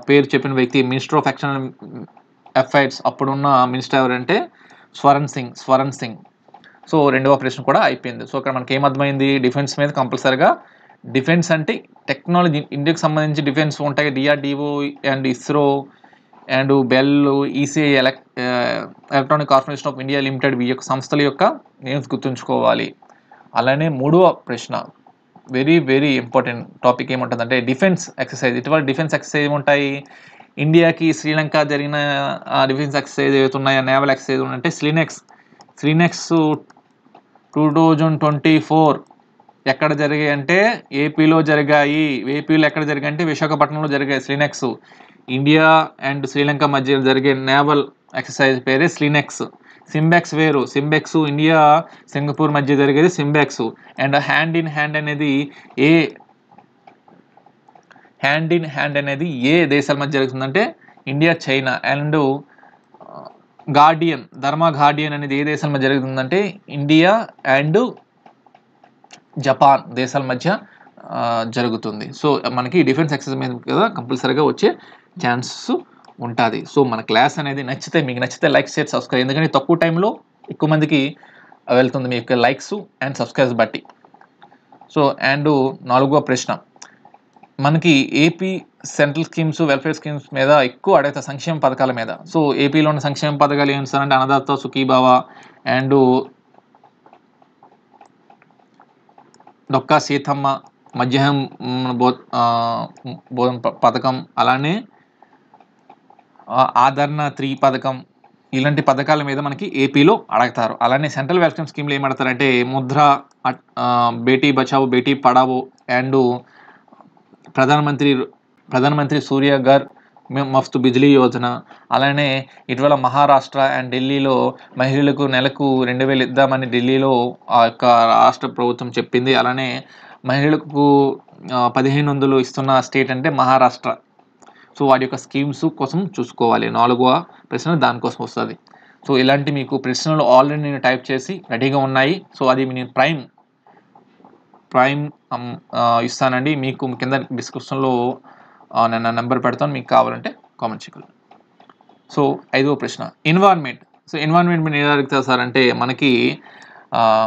పేరు చెప్పిన వ్యక్తి మినిస్టర్ ఆఫ్ ఎక్స్టర్నల్ అఫైర్స్ అప్పుడున్న మినిస్టర్ ఎవరంటే స్వరణ్ సింగ్. సో రెండవ ప్రశ్న కూడా అయిపోయింది. సో ఇక్కడ మనకి ఏమర్థమైంది, డిఫెన్స్ మీద కంపల్సరిగా, డిఫెన్స్ అంటే టెక్నాలజీ, ఇండియాకి సంబంధించి డిఫెన్స్ ఉంటాయి, DRDO and ISRO and bell, ECI, electronic corporation of India limited, ఈ యొక్క సంస్థల యొక్క నేమ్స్ గుర్తుంచుకోవాలి. అలానే మూడవ ప్రశ్న వెరీ వెరీ ఇంపార్టెంట్ టాపిక్ ఏముంటుందంటే డిఫెన్స్ ఎక్సర్సైజ్. ఇటువంటి డిఫెన్స్ ఎక్సర్సైజ్ ఏముంటాయి, ఇండియాకి శ్రీలంక జరిగిన డిఫెన్స్ ఎక్సర్సైజ్ ఏవైతున్నాయో, నేవల్ ఎక్సర్సైజ్ అంటే స్లినెక్స్ 2024 ఎక్కడ జరిగాయి అంటే ఏపీలో జరిగాయి. ఏపీలో ఎక్కడ జరిగాయి అంటే విశాఖపట్నంలో జరిగాయి స్లినెక్స్. ఇండియా అండ్ శ్రీలంక మధ్య జరిగే నేవల్ ఎక్సర్సైజ్ పేరే స్లినెక్స్. సింబెక్స్ వేరు, సింబెక్స్ ఇండియా సింగపూర్ మధ్య జరిగేది SIMBEX. And hand in hand అనేది ఏ దేశాల మధ్య జరుగుతుందంటే India, China. And Dharma Guardian అనేది ఏ దేశాల మధ్య జరుగుతుందంటే ఇండియా అండ్ జపాన్ దేశాల మధ్య జరుగుతుంది. సో మనకి డిఫెన్స్ ఎక్సర్సైజ్ మీద కదా కంపల్సరీగా వచ్చే ఛాన్సెస్ ఉంటుంది. సో మన క్లాస్ అనేది మీకు నచ్చితే లైక్, షేర్, సబ్స్క్రైబ్. ఎందుకంటే తక్కువ టైంలో ఎక్కువ మందికి వెళ్తుంది మీ యొక్క లైక్స్ అండ్ సబ్స్క్రైబ్స్ బట్టి. సో అండ్ నాలుగవ ప్రశ్న మనకి AP central schemes, welfare schemes మీద ఎక్కువ అడుగుతా, సంక్షేమ పథకాల మీద. సో ఏపీలో ఉన్న సంక్షేమ పథకాలు ఏంటి సార్ అంటే అన్నదాత సుఖీభావ అండ్ డొక్కా సీతమ్మ, మధ్యాహ్నం భోజన పథకం, అలానే ఆదరణ 3 పథకం, ఇలాంటి పథకాల మీద మనకి ఏపీలో అడుగుతారు. అలానే central welfare స్కీమ్లు ఏమడతారంటే Mudra, Beti Bachao Beti Padhao and ప్రధానమంత్రి సూర్య ఘర్ మఫ్త్ బిజ్లీ యోజన. అలానే ఇటీవల మహారాష్ట్ర అండ్ ఢిల్లీలో మహిళలకు నెలకు 2000 ఇద్దామని ఢిల్లీలో ఆ యొక్క రాష్ట్ర ప్రభుత్వం చెప్పింది. అలానే మహిళలకు 1500 ఇస్తున్న స్టేట్ అంటే మహారాష్ట్ర. సో వాటి యొక్క స్కీమ్స్ కోసం చూసుకోవాలి. నాలుగవ ప్రశ్న దానికోసం వస్తుంది. సో ఇలాంటి మీకు ప్రశ్నలు ఆల్రెడీ నేను టైప్ చేసి రెడీగా ఉన్నాయి. సో అది నేను ప్రైమ్ ఇస్తానండి. మీకు కింద డిస్క్రిప్షన్లో నేను నెంబర్ పెడతాను, మీకు కావాలంటే కామెంట్ చేయగలరు. సో ఐదవ ప్రశ్న ఎన్వైర్న్మెంట్. సో ఎన్వైర్న్మెంట్ మీద ఏం అడుగుతారు సార్ అంటే మనకి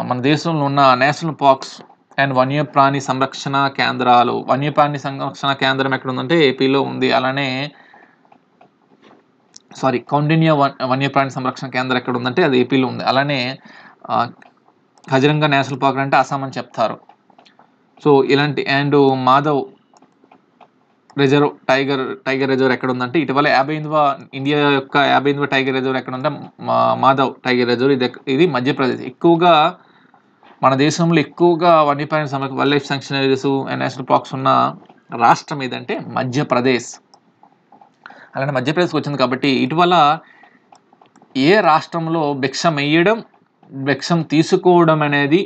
మన దేశంలో ఉన్న నేషనల్ పార్క్స్ అండ్ వన్యప్రాణి సంరక్షణ కేంద్రాలు. వన్యప్రాణి సంరక్షణ కేంద్రం ఎక్కడ ఉందంటే ఏపీలో ఉంది. అలానే కౌండిన్య వన్యప్రాణి సంరక్షణ కేంద్రం ఎక్కడ ఉందంటే అది ఏపీలో ఉంది. అలానే కజిరంగా నేషనల్ పార్క్ అంటే అస్సాం అని చెప్తారు. సో ఇలాంటి and Madhav reserve tiger reserve ఎక్కడ ఉందంటే ఇటీవల 58వ ఇండియా యొక్క 58వ టైగర్ రిజర్వ్ ఎక్కడ ఉంటే మాధవ్ టైగర్ రిజర్వ్. ఇది మధ్యప్రదేశ్. ఎక్కువగా మన దేశంలో ఎక్కువగా వన్యప్రాణి సంరక్షణ wild life sanctuaries and national parks ఉన్న రాష్ట్రం ఏదంటే మధ్యప్రదేశ్. అలానే మధ్యప్రదేశ్కి వచ్చింది కాబట్టి ఇటీవల ఏ రాష్ట్రంలో భిక్షం తీసుకోవడం అనేది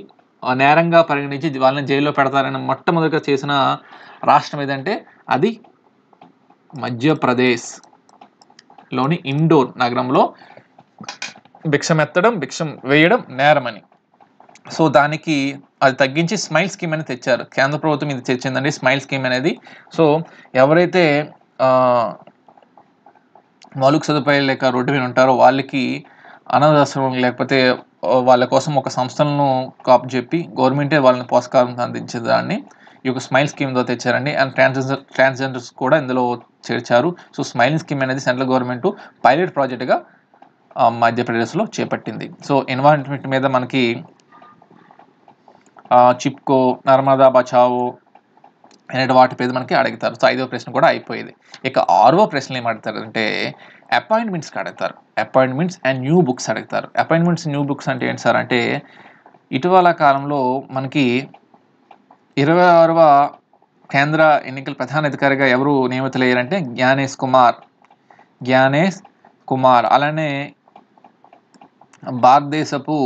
నేరంగా పరిగణించి వాళ్ళని జైల్లో పెడతారని మొట్టమొదటిగా చేసిన రాష్ట్రం ఏదంటే అది మధ్యప్రదేశ్లోని ఇండోర్ నగరంలో భిక్షం వేయడం నేరమని. సో దానికి అది తగ్గించి స్మైల్ స్కీమ్ అనేది తెచ్చారు. కేంద్ర ప్రభుత్వం ఇది తెచ్చిందండి స్మైల్ స్కీమ్ అనేది. సో ఎవరైతే మౌలిక సదుపాయాలు లేక రోడ్డు మీద ఉంటారో వాళ్ళకి అనాథాశ్రమం లేకపోతే వాళ్ళ కోసం ఒక సంస్థలను చెప్పి గవర్నమెంటే వాళ్ళని పోషకారం అందించేదాన్ని ఈ యొక్క స్మైల్ స్కీమ్తో తెచ్చారండి. అండ్ ట్రాన్స్జెండర్స్ కూడా ఇందులో చేర్చారు. సో స్మైలింగ్ స్కీమ్ అనేది సెంట్రల్ గవర్నమెంట్ పైలట్ ప్రాజెక్టుగా మధ్యప్రదేశ్లో చేపట్టింది. సో ఎన్వైరన్మెంట్ మీద మనకి చిప్కో, నర్మదా బచావో అనే వాటి మీద మనకి అడుగుతారు. సో ఐదవ ప్రశ్న కూడా అయిపోయేది. ఇక ఆరవ ప్రశ్నలు ఏం అడుగుతారు అంటే అపాయింట్మెంట్స్కి అడుగుతారు. అపాయింట్మెంట్స్ అండ్ న్యూ బుక్స్ అడుగుతారు. అపాయింట్మెంట్స్ న్యూ బుక్స్ అంటే ఏంటి సార్ అంటే ఇటీవల కాలంలో మనకి 26వ కేంద్ర ఎన్నికల ప్రధాన అధికారిగా ఎవరు నియమితులయ్యారంటే జ్ఞానేష్ కుమార్. అలానే భారతదేశపు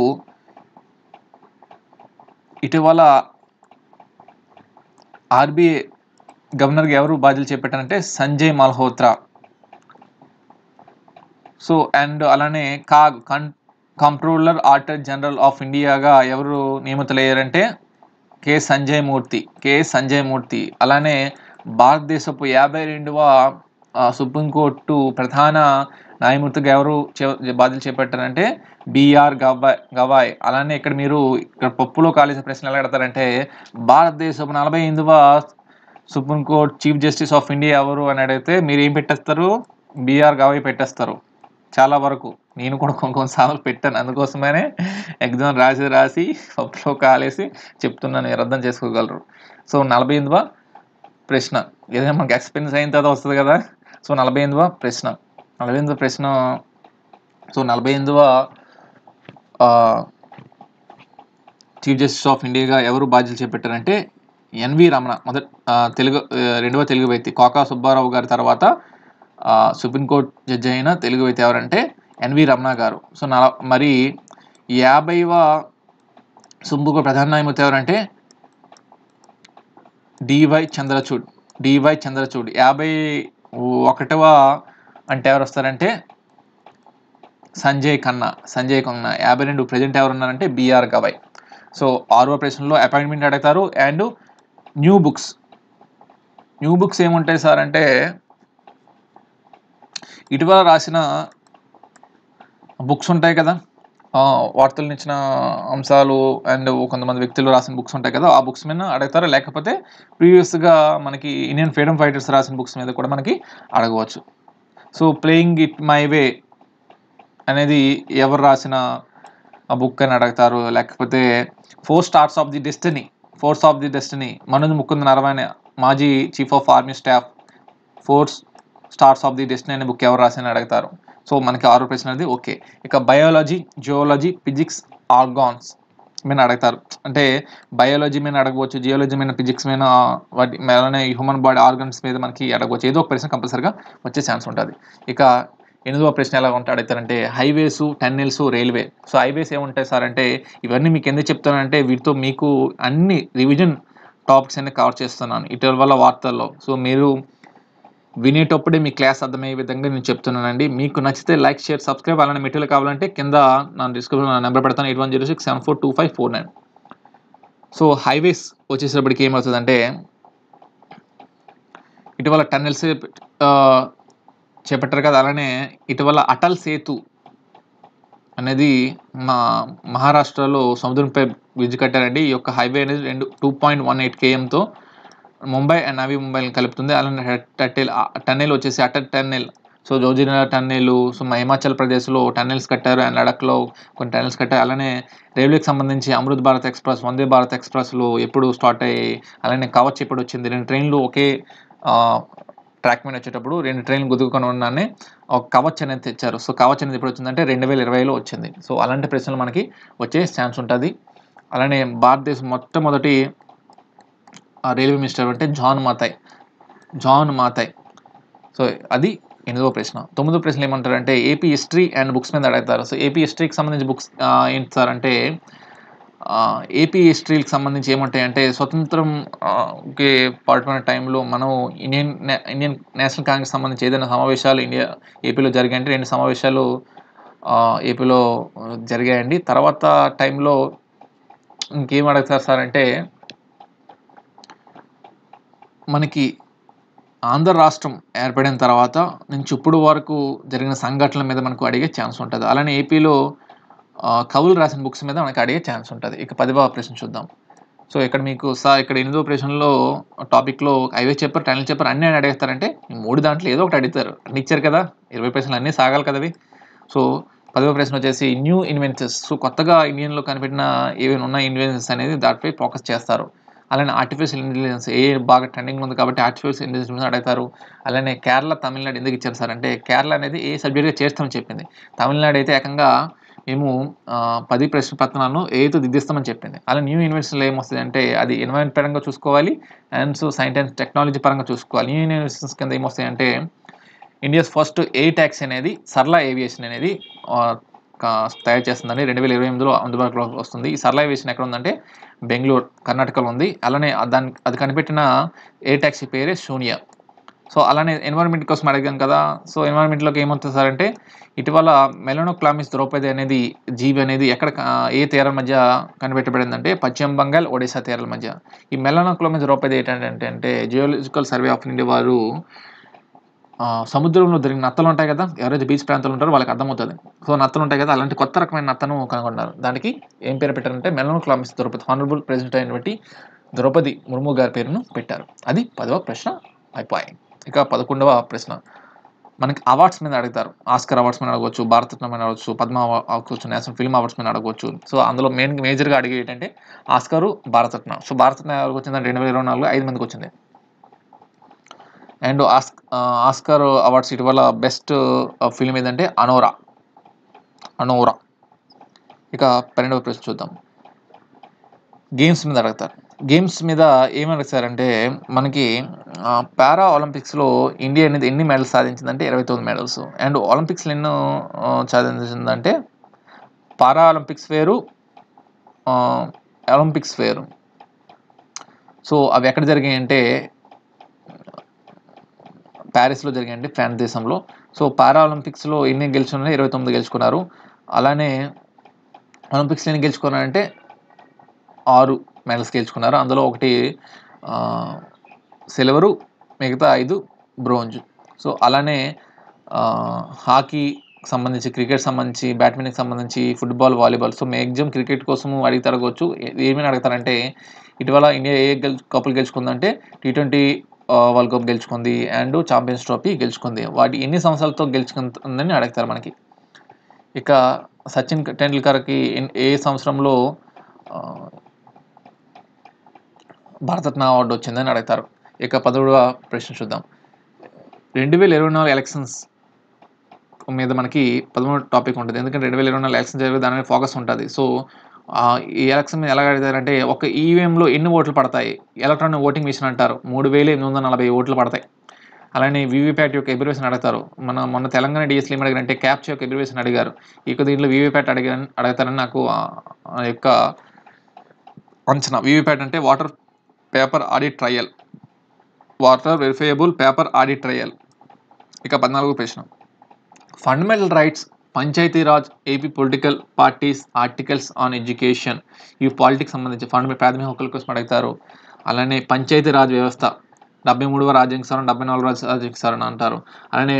ఇటీవల ఆర్బీఐ గవర్నర్గా ఎవరు బాధ్యతలు చేపట్టారంటే సంజయ్ మల్హోత్రా. సో అండ్ అలానే కంట్రోలర్ ఆడిటర్ జనరల్ ఆఫ్ ఇండియాగా ఎవరు నియమితులయ్యారంటే కె సంజయ్ మూర్తి. అలానే భారతదేశపు 52వ సుప్రీంకోర్టు ప్రధాన న్యాయమూర్తిగా ఎవరు బాధ్యతలు చేపట్టారంటే బిఆర్ గవాయ్. అలానే ఇక్కడ పప్పులో కాలేసిన ప్రశ్న ఎలా అడతారంటే భారతదేశపు 45వ supreme court chief justice of India ఎవరు అని అడిగితే మీరు ఏం పెట్టేస్తారు? బిఆర్ గవాయ్ పెట్టేస్తారు. చాలా వరకు నేను కూడా కొన్నిసార్లు పెట్టాను, అందుకోసమనే ఎగ్జామ్ రాసి పప్పులో కాలేసి చెప్తున్నాను, మీరు అర్థం చేసుకోగలరు. సో 48వ ప్రశ్న ఏదైనా మనకి ఎక్స్పీరియన్స్ అయిన తర్వాత వస్తుంది కదా. సో 48వ ప్రశ్న సో 48వ చీఫ్ జస్టిస్ ఆఫ్ ఇండియాగా ఎవరు బాధ్యతలు చేపట్టారంటే ఎన్వి రమణ. రెండవ తెలుగు వ్యక్తి. కోకా సుబ్బారావు గారి తర్వాత సుప్రీంకోర్టు జడ్జి అయిన తెలుగు వ్యక్తి ఎవరంటే ఎన్వి రమణ గారు. సో మరి 50వ సుప్రీంకోర్టు ప్రధాన న్యాయమూర్తి ఎవరంటే డివై చంద్రచూడ్. 51వ అంటే ఎవరు వస్తారంటే సంజయ్ ఖన్నా. 52 ప్రజెంట్ ఎవరు ఉన్నారంటే బిఆర్ గవాయ్. సో 6వ ప్రశ్నలో అపాయింట్మెంట్ అడుగుతారు అండ్ న్యూ బుక్స్ ఏముంటాయి సార్ అంటే ఇటీవల రాసిన బుక్స్ ఉంటాయి కదా, వార్తలు ఇచ్చిన అంశాలు అండ్ కొంతమంది వ్యక్తులు రాసిన బుక్స్ ఉంటాయి కదా, ఆ బుక్స్ మీద అడుగుతారు. లేకపోతే ప్రీవియస్గా మనకి ఇండియన్ ఫ్రీడమ్ ఫైటర్స్ రాసిన బుక్స్ మీద కూడా మనకి అడగవచ్చు. So playing it my way అనేది ఎవరు రాసిన ఆ బుక్ అని అడుగుతారు. లేకపోతే force of the destiny Manoj Mukund Naravane, మాజీ chief of army staff. Force stars of the destiny అనే బుక్ ఎవరు రాసిన అడుగుతారు. సో మనకి 6 ప్రశ్న అనేది ఓకే. ఇక బయాలజీ, జియాలజీ, ఫిజిక్స్, ఆర్గాన్స్ మీద అడుగుతారు. అంటే బయాలజీ మీద అడగవచ్చు, జియాలజీ మీద, ఫిజిక్స్ మీద, వాటి అలానే హ్యూమన్ బాడీ ఆర్గన్స్ మీద మనకి అడగవచ్చు. ఏదో ఒక ప్రశ్న కంపల్సరీగా వచ్చే ఛాన్స్ ఉంటుంది. ఇక 8వ ప్రశ్న ఎలా ఉంటా అడుగుతారంటే highways, tunnels, railway. So highways ఏముంటాయి సార్ అంటే ఇవన్నీ మీకు ఎందుకు చెప్తానంటే వీటితో మీకు అన్ని రివిజన్ టాపిక్స్ అన్ని కవర్ చేస్తున్నాను ఇటీవల వార్తల్లో. సో మీరు వినేటప్పుడే మీ క్లాస్ అర్థమయ్యే విధంగా నేను చెప్తున్నానండి. మీకు నచ్చితే లైక్, షేర్, సబ్స్క్రైబ్. అలానే మెటీరియల్ కావాలంటే కింద నా డిస్క్రిప్షన్లో నెంబర్ పెడతాను 8106742549. సో హైవేస్ వచ్చేసేపటికి ఏమవుతుందంటే ఇటీవల టన్నెల్స్ చేపట్టారు కదా. అలానే ఇటీవల అటల్ సేతు అనేది మహారాష్ట్రలో సముద్రంపై బ్రిడ్జ్ కట్టారండి. ఈ యొక్క హైవే అనేది 2.18 kmతో ముంబై అండ్ నవీ ముంబైని కలుపుతుంది. అలానే టన్నెల్ వచ్చేసి Atal tunnel, so Zojila tunnel, so Himachal ప్రదేశ్లో టన్నెల్స్ కట్టారు అండ్ లడఖ్లో కొన్ని టన్నెల్స్ కట్టారు. అలానే రైల్వేకి సంబంధించి అమృత్ భారత్ ఎక్స్ప్రెస్, వందే భారత్ ఎక్స్ప్రెస్లు ఎప్పుడు స్టార్ట్ అయ్యాయి, అలానే కవచ్ ఎప్పుడు వచ్చింది. 2 ట్రైన్లు ఒకే ట్రాక్ మీద వచ్చేటప్పుడు 2 ట్రైన్లు గుద్దుకొని ఉన్నానే ఒక కవచ్ అనేది తెచ్చారు. సో కవచ్ అనేది ఎప్పుడు వచ్చిందంటే 2020లో వచ్చింది. సో అలాంటి ప్రశ్నలు మనకి వచ్చే ఛాన్స్ ఉంటుంది. అలానే భారతదేశం మొట్టమొదటి రైల్వే మినిస్టర్ అంటే జాన్ మాథై. సో అది 8వ ప్రశ్న. 9వ ప్రశ్న ఏమంటారంటే ఏపీ హిస్టరీ అండ్ బుక్స్ మీద అడుగుతారు. సో ఏపీ హిస్టరీకి సంబంధించి బుక్స్ ఏంటి సార్ అంటే ఏపీ హిస్టరీకి సంబంధించి ఏముంటాయంటే స్వతంత్రంకి పాటుపడిన టైంలో మనం ఇండియన్ నేషనల్ కాంగ్రెస్ సంబంధించి ఏదైనా సమావేశాలు ఏపీలో జరిగాయంటే 2 సమావేశాలు ఏపీలో జరిగాయండి. తర్వాత టైంలో ఇంకేం అడుగుతారు సార్ అంటే మనకి ఆంధ్ర రాష్ట్రం ఏర్పడిన తర్వాత నుంచి ఇప్పుడు వరకు జరిగిన సంఘటనల మీద మనకు అడిగే ఛాన్స్ ఉంటుంది. అలానే ఏపీలో కవులు రాసిన బుక్స్ మీద మనకి అడిగే ఛాన్స్ ఉంటుంది. ఇక 10వ ప్రశ్న చూద్దాం. సో ఇక్కడ మీకు ఇక్కడ 8వ ప్రశ్నలో టాపిక్లో హైవే చెప్పారు, టనల్ చెప్పారు, అన్నీ అడుగుతారంటే 3 దాంట్లో ఏదో ఒకటి అడుగుతారు. అన్ని ఇచ్చారు కదా, 20 ప్రశ్నలు అన్నీ సాగాలి కదా అవి. సో 10వ ప్రశ్న వచ్చేసి న్యూ ఇన్వెన్షన్స్. సో కొత్తగా ఇండియన్లో కనిపెట్టిన ఏమైనా ఉన్న ఇన్వెన్షన్స్ అనేది దాటిపై ఫోకస్ చేస్తారు. అలానే ఆర్టిఫిషియల్ ఇంటెలిజెన్స్ బాగా ట్రెండింగ్లో ఉంది కాబట్టి ఆర్టిఫిషియల్ ఇంటెలిజెన్స్ మీద అడుగుతారు. అలానే కేరళ, తమిళనాడు ఎందుకు ఇచ్చారు సార్ అంటే కేరళ అనేది ఏ సబ్జెక్ట్గా చేస్తామని చెప్పింది. తమిళనాడు అయితే ఏకంగా మేము 10 ప్రశ్న పత్రాలను ఏతో దిద్దిస్తామని చెప్పింది. అలా న్యూ యూనివర్సిటీలో ఏమొస్తుంది అంటే అది ఎన్విరాన్మెంట్ పరంగా చూసుకోవాలి అండ్ సైన్స్ అండ్ టెక్నాలజీ పరంగా చూసుకోవాలి. న్యూ యూనివర్సిటీస్ కింద ఏమొస్తాయి అంటే ఇండియాస్ ఫస్ట్ ఎయిర్ ట్యాక్సీ అనేది సర్లా ఏవియేషన్ అనేది తయారు చేస్తుందండి. 2028లో అందుబాటులోకి వస్తుంది. ఈ సర్లా ఏవియేషన్ ఎక్కడ ఉందంటే బెంగళూరు, కర్ణాటకలో ఉంది. అలానే అది కనిపెట్టిన ఎయిర్ ట్యాక్సీ పేరే శూన్య. సో అలానే ఎన్విరాన్మెంట్ కోసం అడిగాం కదా. సో ఎన్విరాన్మెంట్లోకి ఏమవుతుంది సార్ అంటే ఇటీవల మెలనోక్లామిస్ ద్రౌపది అనేది జీవి అనేది ఎక్కడ ఏ తీరాల మధ్య కనిపెట్టబడిందంటే పశ్చిమ బంగాల్, ఒడిశా తీరాల మధ్య. ఈ మెలనోక్లామిస్ ద్రౌపది ఏంటంటే అంటే జియోలాజికల్ సర్వే ఆఫ్ ఇండియా వారు సముద్రంలో దొరికిన నత్తలు ఉంటాయి కదా, ఎవరైతే బీచ్ ప్రాంతాలు ఉంటారో వాళ్ళకి అర్థమవుతుంది. సో నత్తలు ఉంటాయి కదా, అలాంటి కొత్త రకమైన నత్తను కనుగొన్నారు. దానికి ఏం పేరు పెట్టారంటే మెలనోక్లామిస్ ద్రౌపది. హానరబుల్ ప్రెసిడెంట్ అయినటువంటి ద్రౌపది ముర్ము గారి పేరును పెట్టారు. అది 10వ ప్రశ్న అయిపోయాయి. ఇక 11వ ప్రశ్న మనకి అవార్డ్స్ మీద అడుగుతారు. ఆస్కర్ అవార్డ్స్ మీద అడగవచ్చు, భారతరత్న మీద అడగవచ్చు, పద్మ అవ్వచ్చు, నేషనల్ ఫిల్మ్ అవార్డ్స్ మీద అడగవచ్చు. సో అందులో మేజర్గా అడిగే ఏంటంటే ఆస్కరు, భారతరత్న. సో భారతరత్న ఎవరికి వచ్చిందంటే 2024లో 5 మందికి వచ్చింది. అండ్ ఆస్కర్ అవార్డ్స్ ఇటీవల బెస్ట్ ఫిల్మ్ ఏదంటే అనోరా. ఇక 12వ ప్రశ్న చూద్దాం. గేమ్స్ మీద అడుగుతారు. గేమ్స్ మీద ఏమని అడుగుతారంటే మనకి పారా ఒలింపిక్స్లో ఇండియా అనేది ఎన్ని మెడల్స్ సాధించిందంటే 29 మెడల్స్. అండ్ ఒలింపిక్స్లో ఎన్నో సాధించిందంటే పారా ఒలింపిక్స్ వేరు, ఒలింపిక్స్ వేరు. సో అవి ఎక్కడ జరిగాయి అంటే ప్యారిస్లో జరిగాయండి, ఫ్రాన్స్ దేశంలో. సో పారా ఒలింపిక్స్లో ఎన్ని గెలుచుకున్నారు? 29 గెలుచుకున్నారు. అలానే ఒలింపిక్స్లో ఎన్ని గెలుచుకున్నారంటే 6 మెడల్స్ గెలుచుకున్నారు. అందులో ఒకటి సిల్వరు, మిగతా 5 బ్రోంజ్. సో అలానే హాకీ సంబంధించి, క్రికెట్ సంబంధించి, బ్యాడ్మింటన్కి సంబంధించి, football, volleyball. So maximum cricket కోసం అడిగి అడగవచ్చు. ఏమని అడుగుతారంటే ఇటీవల ఇండియా ఏ కప్పులు గెలుచుకుందంటే T20 వరల్డ్ కప్ గెలుచుకుంది అండ్ ఛాంపియన్స్ ట్రోఫీ గెలుచుకుంది. వాటి ఎన్ని సంవత్సరాలతో గెలుచుకుందని అడుగుతారు మనకి. ఇక సచిన్ టెండూల్కర్కి ఏ సంవత్సరంలో భారతరత్న అవార్డు వచ్చిందని అడుగుతారు. ఇక 11వ ప్రశ్న చూద్దాం. 2024 ఎలక్షన్స్ మీద మనకి 13వ టాపిక్ ఉంటుంది. ఎందుకంటే 2024 ఎలక్షన్ జరిగే దాని మీద ఫోకస్ ఉంటుంది. సో ఈ ఎలక్షన్ మీద ఎలా అడుగుతారంటే ఒక ఈవీఎంలో ఎన్ని ఓట్లు పడతాయి? ఎలక్ట్రానిక్ ఓటింగ్ మిషన్ అంటారు. 3840 ఓట్లు పడతాయి. అలానే వీవీప్యాట్ యొక్క ఎబ్రివేషన్ అడుగుతారు. మొన్న తెలంగాణ డిఎస్సీలో ఏం అడిగారంటే క్యాప్చా యొక్క ఎబ్రివేషన్ అడిగారు. ఇక దీంట్లో వీవీప్యాట్ అడుగుతారని నాకు యొక్క అంచనా. వీవీప్యాట్ అంటే water paper audit trial, water verifiable paper audit trial. ఇక 14వ ప్రశ్న. Fundamental rights, Panchayati Raj, AP political parties, articles on education. ఇవి పాలిటిక్స్ సంబంధించి ప్రాథమిక హక్కుల కోసం అడుగుతారు. అలానే పంచాయతీరాజ్ వ్యవస్థ 73వ రాజ్యాంగ సవరణ, 74వ రాజ్యాంగ సవరణ అంటారు. అలానే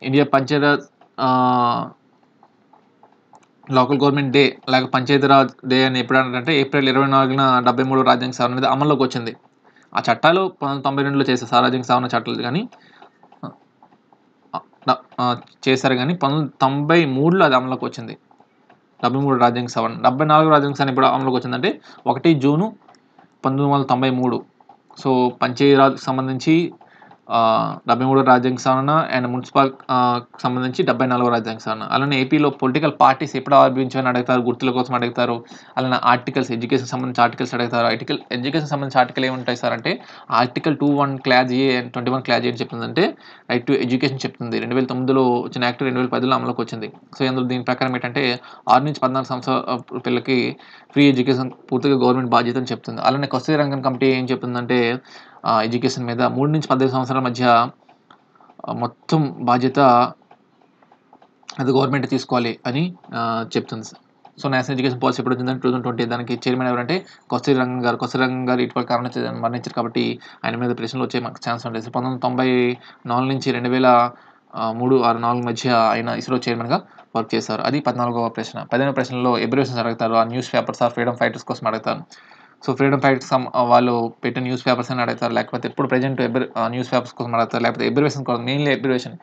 India Panchayati Raj local government day లేక పంచాయతీరాజ్ డే అని ఎప్పుడు అంటే ఏప్రిల్ 24న 73వ రాజ్యాంగ సవరణ అనేది అమల్లోకి వచ్చింది. ఆ చట్టాలు 1992లో చేశారు, రాజ్యాంగ సవరణ చట్టాలు కానీ చేశారు కానీ 1993లో అది అమలులోకి వచ్చింది. 73 రాజ్యాంగ సవరణ. 74 రాజ్యాంగ సవరణ ఇప్పుడు అమలులోకి వచ్చిందంటే 1 జూన్ 1993. సో పంచాయతీరాజ్కి సంబంధించి 73 రాజ్యాంగ సవరణ అండ్ మున్సిపల్ సంబంధించి 74 రాజ్యాంగ సవరణ. అలానే ఏపీలో పొలిటికల్ పార్టీస్ ఎప్పుడు ఆవిర్భించామని అడుగుతారు, గుర్తుల కోసం అడుగుతారు. అలానే ఆర్టికల్స్, ఎడ్యుకేషన్ సంబంధించి ఆర్టికల్స్ అడుగుతారు. ఎడ్యుకేషన్ సంబంధించి ఆర్టికల్ ఏముంటాయి సార్ అంటే article 21 clause A and 21 clause ఏ అని చెప్తుందంటే రైట్ టు ఎడ్యుకేషన్ చెప్తుంది. 2009లో వచ్చిన యాక్ట్ 2010లో అమలుకి వచ్చింది. సో ఇందులో దీని ప్రకారం ఏంటంటే 6 నుంచి 14 సంవత్సరాల పిల్లలకి ఫ్రీ ఎడ్యుకేషన్ పూర్తిగా గవర్నమెంట్ బాధ్యత అని చెప్తుంది. అలానే కస్తూరి రంగన్ కమిటీ ఏం చెప్తుందంటే ఎడ్యుకేషన్ మీద 3 నుంచి 15 సంవత్సరాల మధ్య మొత్తం బాధ్యత అది గవర్నమెంట్ తీసుకోవాలి అని చెప్తుంది. సో నేషనల్ ఎడ్యుకేషన్ పాలసీ ఎప్పుడు వచ్చిందంటే 2020. దానికి చైర్మన్ ఎవరంటే కస్తూరి రంగన్ గారు. కస్తూరి రంగన్ గారు ఇటీవల కారణం మరణించారు కాబట్టి ఆయన మీద ప్రశ్నలు వచ్చే మాకు ఛాన్స్ ఉంటుంది. 1994 నుంచి 2003-4 మధ్య ఆయన ఇస్రో చైర్మన్గా వర్క్ చేశారు. అది 14వ ప్రశ్న. 15వ ప్రశ్నలో ఎబ్రివేషన్స్ అడుగుతారు. ఆ news papers or freedom fighters కోసం అడుగుతారు. సో ఫ్రీడమ్ ఫైటర్స్ వాళ్ళు పెట్టిన న్యూస్ పేపర్స్ అని అడుగుతారు, లేకపోతే ఇప్పుడు ప్రజెంట్ న్యూస్ పేపర్స్ కోసం అడుగుతారు, లేకపోతే ఎబ్రివేషన్ కోసం. మెయిన్లీ ఎబ్రివేషన్,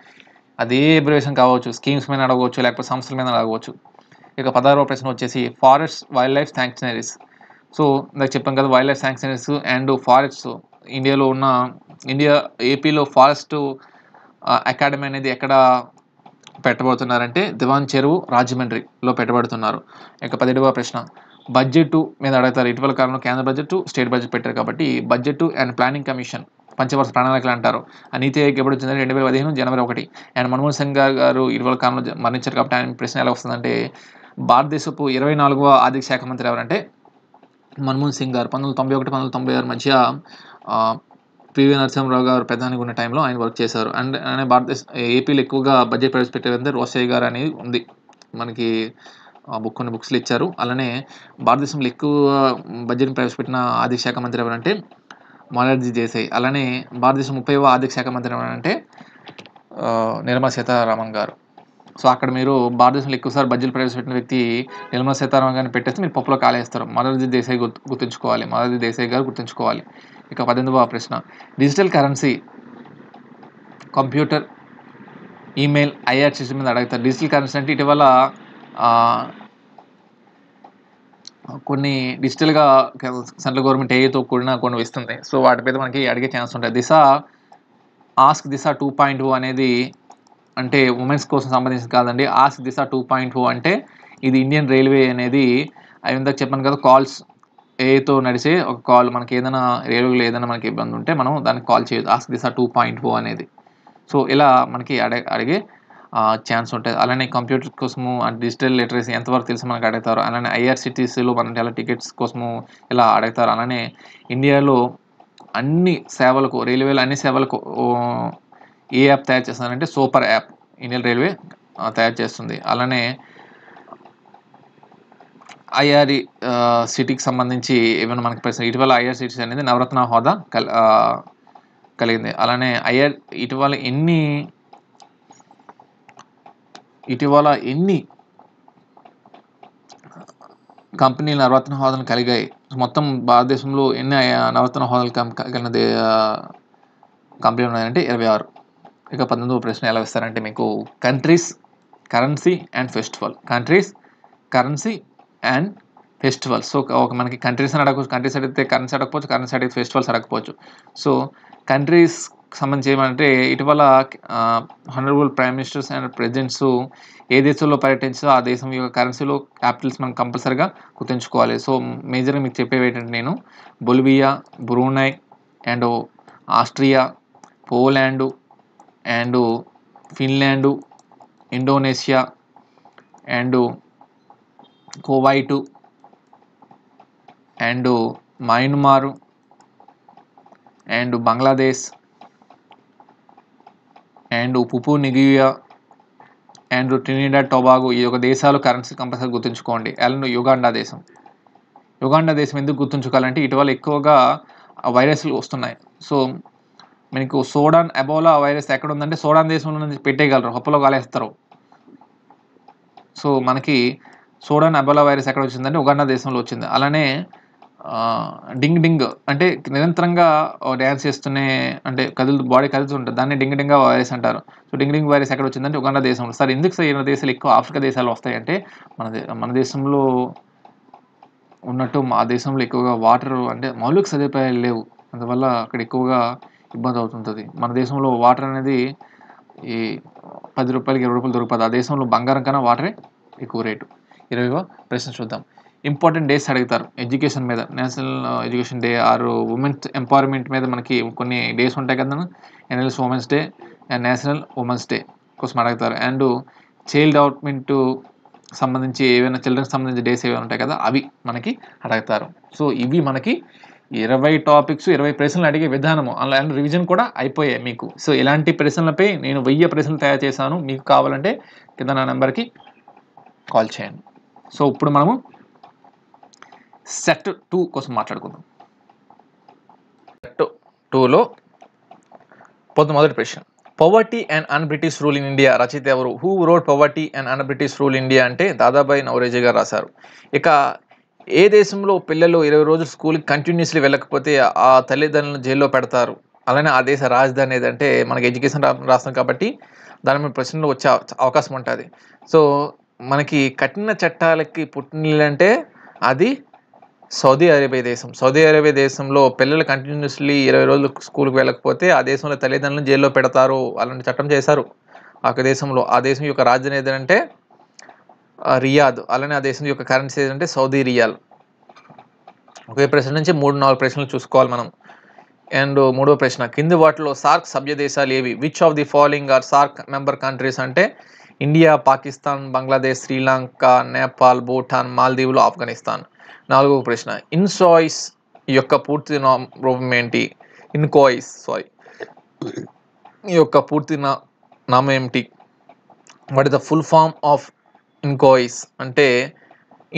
అదే ఎబ్రివేషన్ కావచ్చు, స్కీమ్స్ మీద అడగవచ్చు, లేకపోతే సంస్థల మీద అడగవచ్చు. ఇక 16వ ప్రశ్న వచ్చేసి ఫారెస్ట్ వైల్డ్ లైఫ్ శాంక్చునరీస్. సో ఇందాక చెప్పాను కదా, wild life sanctuaries and forests ఇండియాలో ఉన్న ఏపీలో ఫారెస్ట్ అకాడమీ అనేది ఎక్కడ పెట్టబోతున్నారంటే దివాన్ చెరువు రాజమండ్రిలో పెట్టబడుతున్నారు. ఇక 17వ ప్రశ్న బడ్జెట్ మీద అడుగుతారు. ఇటీవల కాలంలో కేంద్ర బడ్జెట్, స్టేట్ బడ్జెట్ పెట్టారు కాబట్టి బడ్జెట్ అండ్ ప్లానింగ్ కమిషన్ పంచవర్ష ప్రణాళికలు అంటారు. ఆ నీతి ఆయోగ్ ఎప్పుడు వచ్చిందంటే 2015 జనవరి 1. అండ్ మన్మోహన్ సింగ్ గారు ఇటీవల కాలంలో మరణించారు కాబట్టి ఆయన ప్రశ్న ఎలా వస్తుందంటే భారతదేశపు 24వ ఆర్థిక శాఖ మంత్రి ఎవరంటే మన్మోహన్ సింగ్ గారు 1991-1996 మధ్య పివి నరసింహరావు గారు ప్రధానిగా ఉన్న టైంలో ఆయన వర్క్ చేశారు. అండ్ భారతదేశ ఏపీలో ఎక్కువగా బడ్జెట్ ప్రవేశపెట్టేదంటే రోసయ్య గారు అనేది ఉంది మనకి. కొన్ని బుక్స్లు ఇచ్చారు. అలానే భారతదేశంలో ఎక్కువ బడ్జెట్ ప్రవేశపెట్టిన ఆర్థిక శాఖ మంత్రి ఎవరంటే మొరార్జీ దేశాయ్. అలానే భారతదేశం 30వ ఆర్థిక శాఖ మంత్రి ఎవరంటే నిర్మలా సీతారామన్ గారు. సో అక్కడ మీరు భారతదేశంలో ఎక్కువసారి బడ్జెట్ ప్రవేశపెట్టిన వ్యక్తి నిర్మలా సీతారామన్ గారిని పెట్టేస్తే మీరు పప్పులో కాలేస్తారు. మొరార్జీ దేశాయ్ గుర్తుంచుకోవాలి, మొరార్జీ దేశాయ్ గారు గుర్తుంచుకోవాలి. ఇక 18వ ప్రశ్న డిజిటల్ కరెన్సీ, కంప్యూటర్, ఈమెయిల్, ఐఆర్సిసి మీద అడుగుతారు. డిజిటల్ కరెన్సీ అంటే ఇటీవల కొన్ని డిజిటల్గా సెంట్రల్ గవర్నమెంట్ ఏతో కూడిన కొన్ని ఇస్తుంది. సో వాటి మీద మనకి అడిగే ఛాన్స్ ఉంటుంది. ఆస్క్ దిశ 2.0 అనేది అంటే ఉమెన్స్ కోసం సంబంధించింది కాదండి. ఆస్క్ దిశ 2.0 అంటే ఇది ఇండియన్ రైల్వే అనేది అవి ఇందాక చెప్పాను కదా, కాల్స్ ఏతో నడిచే ఒక కాల్. మనకి ఏదైనా రైల్వేలో ఏదైనా మనకి ఇబ్బంది ఉంటే మనం దానికి కాల్ చేయొచ్చు. ఆస్క్ దిశ 2.0 అనేది. సో ఇలా మనకి అడిగే ఛాన్స్ ఉంటుంది. అలానే కంప్యూటర్ కోసము డిజిటల్ లిటరసీ ఎంతవరకు తెలిసి మనకు అడుగుతారు. అలానే ఐఆర్సిటీసీలో మనం ఎలా టికెట్స్ కోసము ఇలా అడుగుతారు. అలానే ఇండియాలో అన్ని సేవలకు, రైల్వేలో అన్ని సేవలకు ఏ యాప్ తయారు చేస్తున్నారంటే సూపర్ యాప్ ఇండియన్ రైల్వే తయారు చేస్తుంది. అలానే ఐఆర్సిటీకి సంబంధించి ఏమైనా మనకి ప్రశ్న, ఇటీవల ఐఆర్సిటీ అనేది నవరత్న హోదా కలిగింది. అలానే ఇటీవల ఎన్ని కంపెనీలు నవరత్న హోదాలు కలిగాయి, మొత్తం భారతదేశంలో ఎన్ని నవరత్న హోదాలు కలిగిన కంపెనీలు ఉన్నాయంటే 26. ఇక 19వ ప్రశ్న ఎలా ఇస్తారంటే మీకు countries, currency and festival. Countries, currency and festivals. So మనకి కంట్రీస్ అని అడగవచ్చు, కంట్రీస్ అడిగితే కరెన్సీ అడగకపోవచ్చు, కరెన్సీ అడిగితే ఫెస్టివల్స్ అడగకపోవచ్చు. సో కంట్రీస్ సంబంధించి ఏమంటే ఇటీవల honourable prime ministers and presidents ఏ దేశంలో పర్యటించో ఆ దేశం యొక్క కరెన్సీలో క్యాపిటల్స్ మనం కంపల్సరీగా గుర్తుంచుకోవాలి. సో మేజర్గా మీకు చెప్పేవి ఏంటంటే నేను Bolivia, Brunei and Austria, Poland and Finland, Indonesia and Kuwait and Myanmar and Bangladesh and Papua New Guinea and Trinidad Tobago. ఈ యొక్క దేశాలు కరెన్సీ కంపల్సరీ గుర్తుంచుకోండి. అండ్ యుగాండా దేశం ఎందుకు గుర్తుంచుకోవాలంటే ఇటీవల ఎక్కువగా వైరస్లు వస్తున్నాయి. సో మనకు సోడాన్ ఎబోలా వైరస్ ఎక్కడ ఉందంటే సోడాన్ దేశంలో నుంచి పెట్టేయగలరు, హొప్పలో కాలేస్తారు. సో మనకి సోడాన్ ఎబోలా వైరస్ ఎక్కడ వచ్చిందంటే ఉగాండా దేశంలో వచ్చింది. అలానే డింగ్ డింగ్ అంటే నిరంతరంగా డ్యాన్స్ చేస్తూనే అంటే బాడీ కదులుతుంటుంది, దాన్ని డింగ్ డింగ్ వైరస్ అంటారు. సో డింగ్ డింగ్ వైరస్ ఎక్కడ వచ్చిందంటే ఉగాండా దేశంలో. సార్ ఎందుకు సార్ ఈ దేశాలు ఎక్కువ ఆఫ్రికా దేశాలు వస్తాయంటే మన దేశంలో ఉన్నట్టు మా దేశంలో ఎక్కువగా వాటర్ అంటే మౌలిక సదుపాయాలు లేవు, అందువల్ల అక్కడ ఎక్కువగా ఇబ్బంది అవుతుంటుంది. మన దేశంలో వాటర్ అనేది ఈ 10 రూపాయలకి 20 రూపాయలు దొరుకుతుంది. ఆ దేశంలో బంగారం కన్నా వాటరే ఎక్కువ రేటు. 20వ ప్రశ్న చూద్దాం. ఇంపార్టెంట్ డేస్ అడుగుతారు ఎడ్యుకేషన్ మీద. National education day or women's empowerment మీద మనకి కొన్ని డేస్ ఉంటాయి కదా, NLS women's day and national women's day కోసం అడుగుతారు. అండ్ చైల్డ్ డెవలప్మెంట్ సంబంధించి ఏవైనా చిల్డ్రన్స్ సంబంధించి డేస్ ఏమైనా ఉంటాయి కదా అవి మనకి అడుగుతారు. సో ఇవి మనకి 20 టాపిక్స్, 20 ప్రశ్నలు అడిగే విధానము. అలా రివిజన్ కూడా అయిపోయాయి మీకు. సో ఇలాంటి ప్రశ్నలపై నేను 1000 ప్రశ్నలు తయారు చేశాను. మీకు కావాలంటే కింద నా నెంబర్కి కాల్ చేయండి. సో ఇప్పుడు మనము సెట్ 2 కోసం మాట్లాడుకుందాం. సెట్ 2లో మొదటి ప్రశ్న, poverty and an British rule in India రచయిత ఎవరు? Who road poverty and an British rule India అంటే దాదాబాయి నౌరోజీ గారు రాశారు. ఇక ఏ దేశంలో పిల్లలు 20 రోజులు స్కూల్కి కంటిన్యూస్లీ వెళ్ళకపోతే ఆ తల్లిదండ్రులను జైల్లో పెడతారు? అలానే ఆ దేశ రాజధాని ఏదంటే మనకి ఎడ్యుకేషన్ రాస్తాం కాబట్టి దాని మీద ప్రశ్నలు వచ్చే అవకాశం ఉంటుంది. సో మనకి కఠిన చట్టాలకి పుట్టినీళ్ళంటే అది సౌదీ అరేబియా దేశంలో పిల్లలు కంటిన్యూస్లీ 20 రోజులు స్కూల్కి వెళ్ళకపోతే ఆ దేశంలో తల్లిదండ్రులను జైల్లో పెడతారు. అలాంటి చట్టం చేశారు ఆ దేశంలో. ఆ దేశం యొక్క రాజధాని ఏదంటే రియాద్. అలానే ఆ దేశం యొక్క కరెన్సీ ఏదంటే సౌదీ రియాల్. ఒకే ప్రశ్న నుంచి 3-4 ప్రశ్నలు చూసుకోవాలి మనం. అండ్ మూడో ప్రశ్న, కింది వాటిలో సార్క్ సభ్య దేశాలు ఏవి? Which of the following are SAARC member countries అంటే ఇండియా, పాకిస్తాన్, బంగ్లాదేశ్, శ్రీలంక, నేపాల్, భూటాన్, మాల్దీవులు, ఆఫ్ఘనిస్తాన్. నాలుగవ ప్రశ్న, ఇన్సాయిస్ యొక్క పూర్తి రూపం ఏంటి? యొక్క పూర్తి నామం ఏమిటి? What is the full form of INCOIS అంటే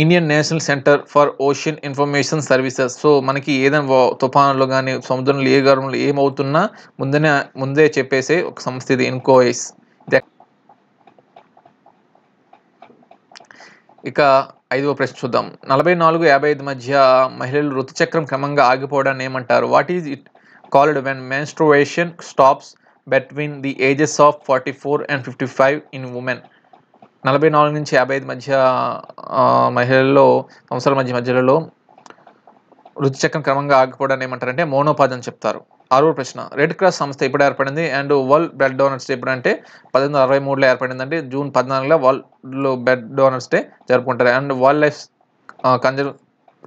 Indian national centre for ocean information services. So మనకి ఏదైనా తుఫానులు కానీ సముద్రంలో ఏ గర్భంలో ఏమవుతున్నా ముందే చెప్పేసే ఒక సంస్థ ఇది ఇన్కాయిస్. ఇక 5వ ప్రశ్న చూద్దాం. 44-55 మధ్య మహిళలు ఋతుచక్రం క్రమంగా ఆగిపోవడాన్ని ఏమంటారు? What is it called when menstruation stops between the ages of 44 and 55 in women? 44 నుంచి 55 మధ్య సంవత్సరాల మధ్యలో ఋతుచక్రం క్రమంగా ఆగిపోవడాన్ని ఏమంటారంటే మోనోపాజ్ అని చెప్తారు. 6వ ప్రశ్న, రెడ్ క్రాస్ సంస్థ ఎప్పుడు ఏర్పడింది? And world blood donors day ఎప్పుడు అంటే 1863లో ఏర్పడిందంటే జూన్ 14లో వరల్డ్ బ్లడ్ డోనర్స్ డే జరుపుకుంటారు. And world life